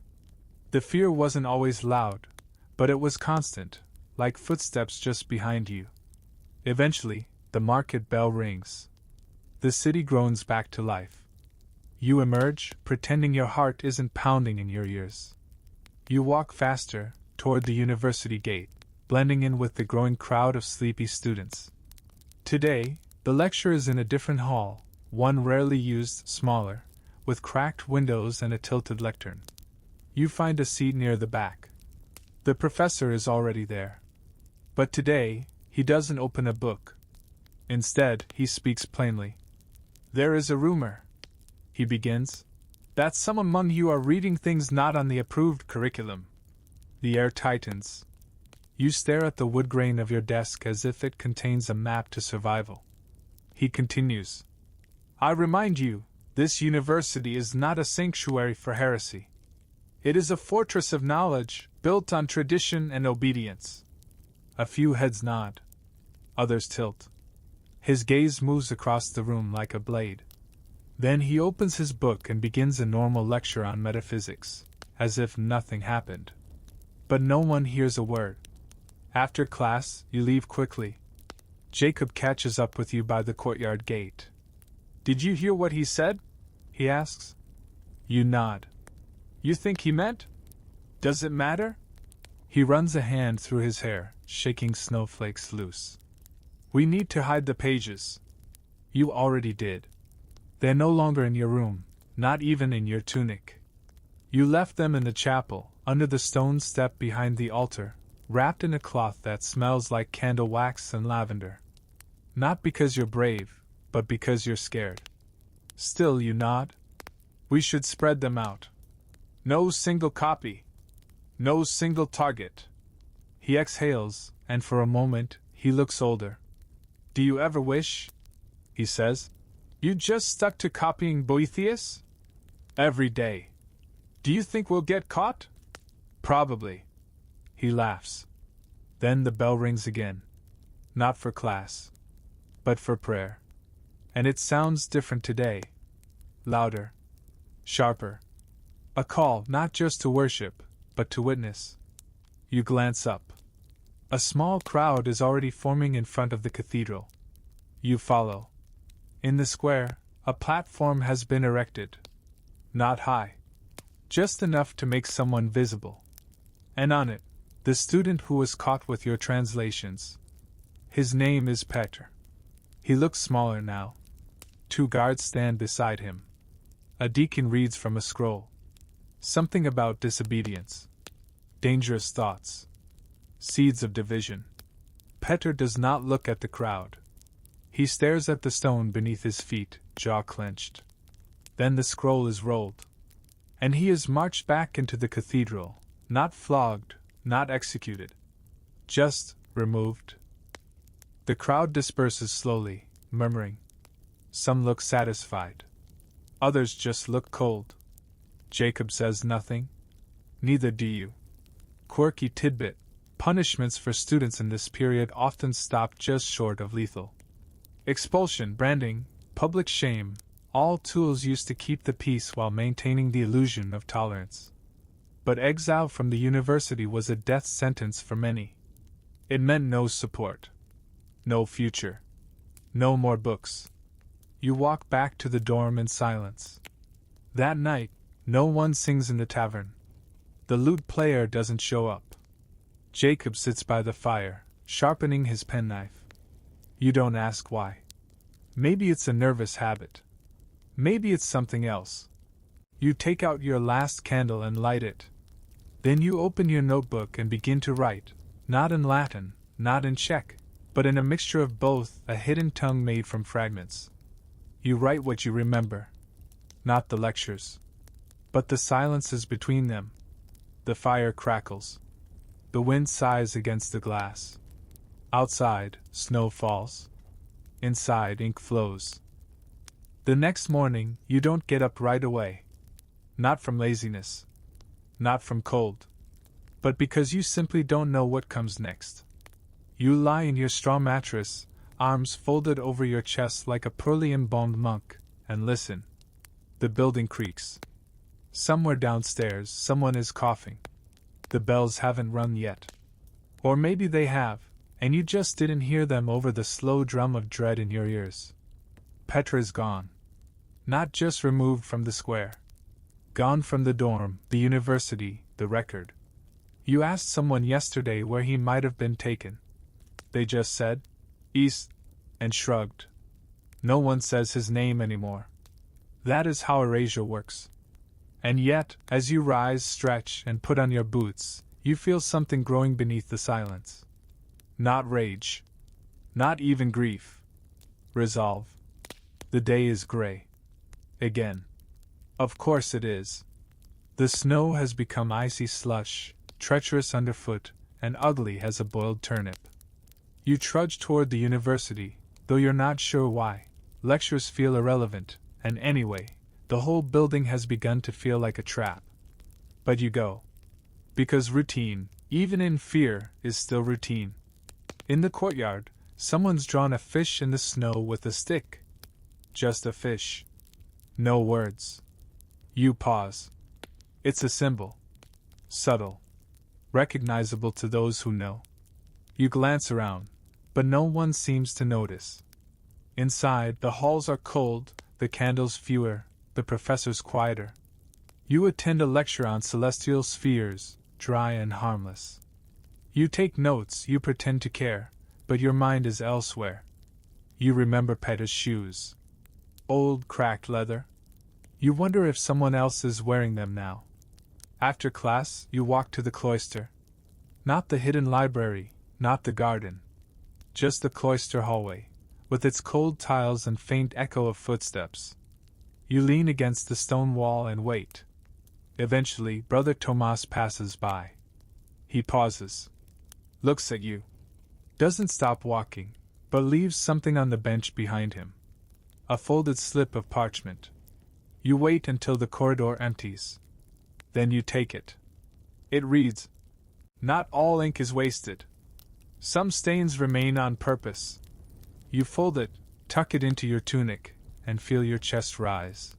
S1: The fear wasn't always loud, but it was constant, like footsteps just behind you. Eventually, the market bell rings. The city groans back to life. You emerge, pretending your heart isn't pounding in your ears. You walk faster, toward the university gate, blending in with the growing crowd of sleepy students. Today, the lecture is in a different hall, one rarely used, smaller, with cracked windows and a tilted lectern. You find a seat near the back. The professor is already there. But today, he doesn't open a book. Instead, he speaks plainly. There is a rumor, he begins, that some among you are reading things not on the approved curriculum. The air tightens. You stare at the wood grain of your desk as if it contains a map to survival. He continues. I remind you, this university is not a sanctuary for heresy. It is a fortress of knowledge, built on tradition and obedience. A few heads nod. Others tilt. His gaze moves across the room like a blade. Then he opens his book and begins a normal lecture on metaphysics, as if nothing happened. But no one hears a word. After class, you leave quickly. Jacob catches up with you by the courtyard gate. Did you hear what he said? He asks. You nod. You think he meant? Does it matter? He runs a hand through his hair, shaking snowflakes loose. We need to hide the pages. You already did. They're no longer in your room, not even in your tunic. You left them in the chapel, under the stone step behind the altar, wrapped in a cloth that smells like candle wax and lavender. Not because you're brave, but because you're scared. Still you nod? We should spread them out. No single copy. No single target. He exhales, and for a moment, he looks older. Do you ever wish? He says. You just stuck to copying Boethius? Every day. Do you think we'll get caught? Probably. He laughs. Then the bell rings again. Not for class, but for prayer. And it sounds different today. Louder. Sharper. A call not just to worship, but to witness. You glance up. A small crowd is already forming in front of the cathedral. You follow. In the square, a platform has been erected. Not high. Just enough to make someone visible. And on it, the student who was caught with your translations. His name is Petr. He looks smaller now. 2 guards stand beside him. A deacon reads from a scroll. Something about disobedience. Dangerous thoughts. Seeds of division. Petr does not look at the crowd. He stares at the stone beneath his feet, jaw clenched. Then the scroll is rolled. And he is marched back into the cathedral, not flogged, not executed. Just removed. The crowd disperses slowly, murmuring. Some look satisfied. Others just look cold. Jacob says nothing. Neither do you. Quirky tidbit. Punishments for students in this period often stop just short of lethal. Expulsion, branding, public shame, all tools used to keep the peace while maintaining the illusion of tolerance. But exile from the university was a death sentence for many. It meant no support. No future. No more books. You walk back to the dorm in silence. That night, no one sings in the tavern. The lute player doesn't show up. Jacob sits by the fire, sharpening his penknife. You don't ask why. Maybe it's a nervous habit. Maybe it's something else. You take out your last candle and light it. Then you open your notebook and begin to write, not in Latin, not in Czech, but in a mixture of both, a hidden tongue made from fragments. You write what you remember. Not the lectures. But the silences between them. The fire crackles. The wind sighs against the glass. Outside, snow falls. Inside, ink flows. The next morning, you don't get up right away. Not from laziness. Not from cold. But because you simply don't know what comes next. You lie in your straw mattress, arms folded over your chest like a poorly embalmed monk, and listen. The building creaks. Somewhere downstairs, someone is coughing. The bells haven't rung yet. Or maybe they have, and you just didn't hear them over the slow drum of dread in your ears. Petr is gone. Not just removed from the square. Gone from the dorm, the university, the record. You asked someone yesterday where he might have been taken. They just said, East, and shrugged. No one says his name anymore. That is how erasure works. And yet, as you rise, stretch, and put on your boots, you feel something growing beneath the silence. Not rage. Not even grief. Resolve. The day is gray. Again. Of course it is. The snow has become icy slush, treacherous underfoot, and ugly as a boiled turnip. You trudge toward the university, though you're not sure why. Lectures feel irrelevant, and anyway, the whole building has begun to feel like a trap. But you go. Because routine, even in fear, is still routine. In the courtyard, someone's drawn a fish in the snow with a stick. Just a fish. No words. You pause. It's a symbol. Subtle. Recognizable to those who know. You glance around, but no one seems to notice. Inside, the halls are cold, the candles fewer, the professors quieter. You attend a lecture on celestial spheres, dry and harmless. You take notes, you pretend to care, but your mind is elsewhere. You remember Petta's shoes. Old, cracked leather. You wonder if someone else is wearing them now. After class, you walk to the cloister. Not the hidden library, not the garden. Just the cloister hallway, with its cold tiles and faint echo of footsteps. You lean against the stone wall and wait. Eventually, Brother Tomas passes by. He pauses. Looks at you. Doesn't stop walking, but leaves something on the bench behind him. A folded slip of parchment. You wait until the corridor empties. Then you take it. It reads, "Not all ink is wasted. Some stains remain on purpose." You fold it, tuck it into your tunic, and feel your chest rise.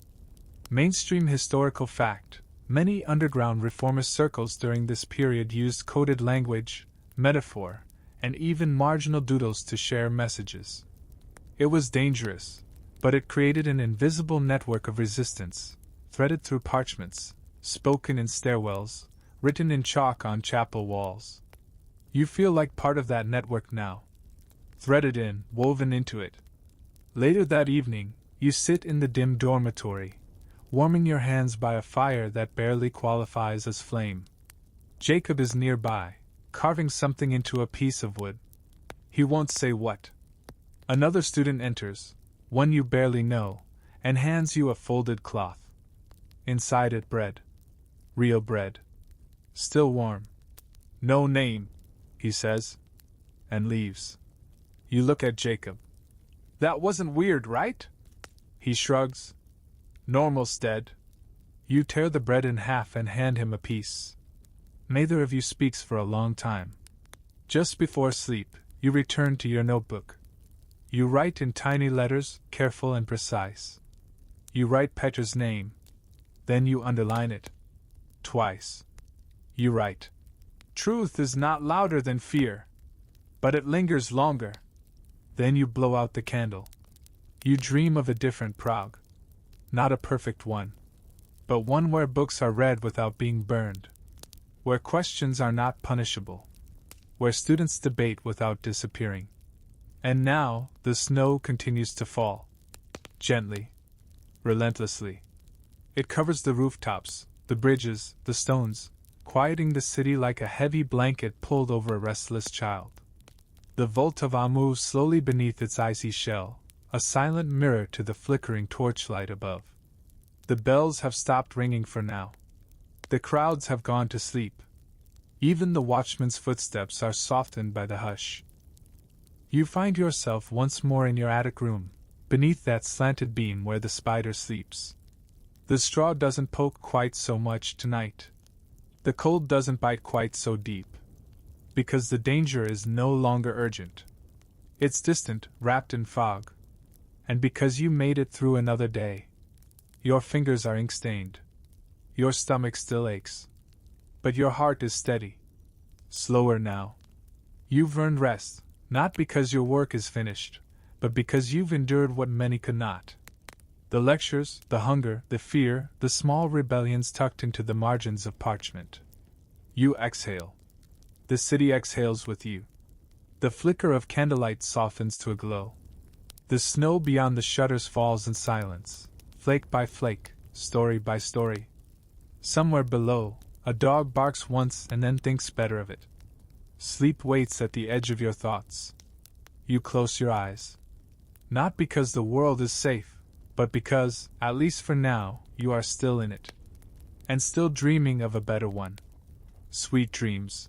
S1: Mainstream historical fact: many underground reformist circles during this period used coded language, metaphor, and even marginal doodles to share messages. It was dangerous, but it created an invisible network of resistance, threaded through parchments, spoken in stairwells, written in chalk on chapel walls. You feel like part of that network now. Threaded in, woven into it. Later that evening, you sit in the dim dormitory, warming your hands by a fire that barely qualifies as flame. Jacob is nearby, carving something into a piece of wood. He won't say what. Another student enters, one you barely know, and hands you a folded cloth. Inside it bread. Real bread. Still warm. "No name," he says, and leaves. You look at Jacob. "That wasn't weird, right?" He shrugs. "Normal's dead." You tear the bread in half and hand him a piece. Neither of you speaks for a long time. Just before sleep, you return to your notebook. You write in tiny letters, careful and precise. You write Petra's name. Then you underline it. Twice. You write, "Truth is not louder than fear, but it lingers longer." Then you blow out the candle. You dream of a different Prague. Not a perfect one, but one where books are read without being burned. Where questions are not punishable. Where students debate without disappearing. And now, the snow continues to fall. Gently. Relentlessly. It covers the rooftops, the bridges, the stones, quieting the city like a heavy blanket pulled over a restless child. The Vltava moves slowly beneath its icy shell, a silent mirror to the flickering torchlight above. The bells have stopped ringing for now. The crowds have gone to sleep. Even the watchman's footsteps are softened by the hush. You find yourself once more in your attic room, beneath that slanted beam where the spider sleeps. The straw doesn't poke quite so much tonight. The cold doesn't bite quite so deep. Because the danger is no longer urgent. It's distant, wrapped in fog. And because you made it through another day. Your fingers are ink-stained. Your stomach still aches. But your heart is steady. Slower now. You've earned rest, not because your work is finished, but because you've endured what many could not. The lectures, the hunger, the fear, the small rebellions tucked into the margins of parchment. You exhale. The city exhales with you. The flicker of candlelight softens to a glow. The snow beyond the shutters falls in silence, flake by flake, story by story. Somewhere below, a dog barks once and then thinks better of it. Sleep waits at the edge of your thoughts. You close your eyes. Not because the world is safe, but because, at least for now, you are still in it. And still dreaming of a better one. Sweet dreams.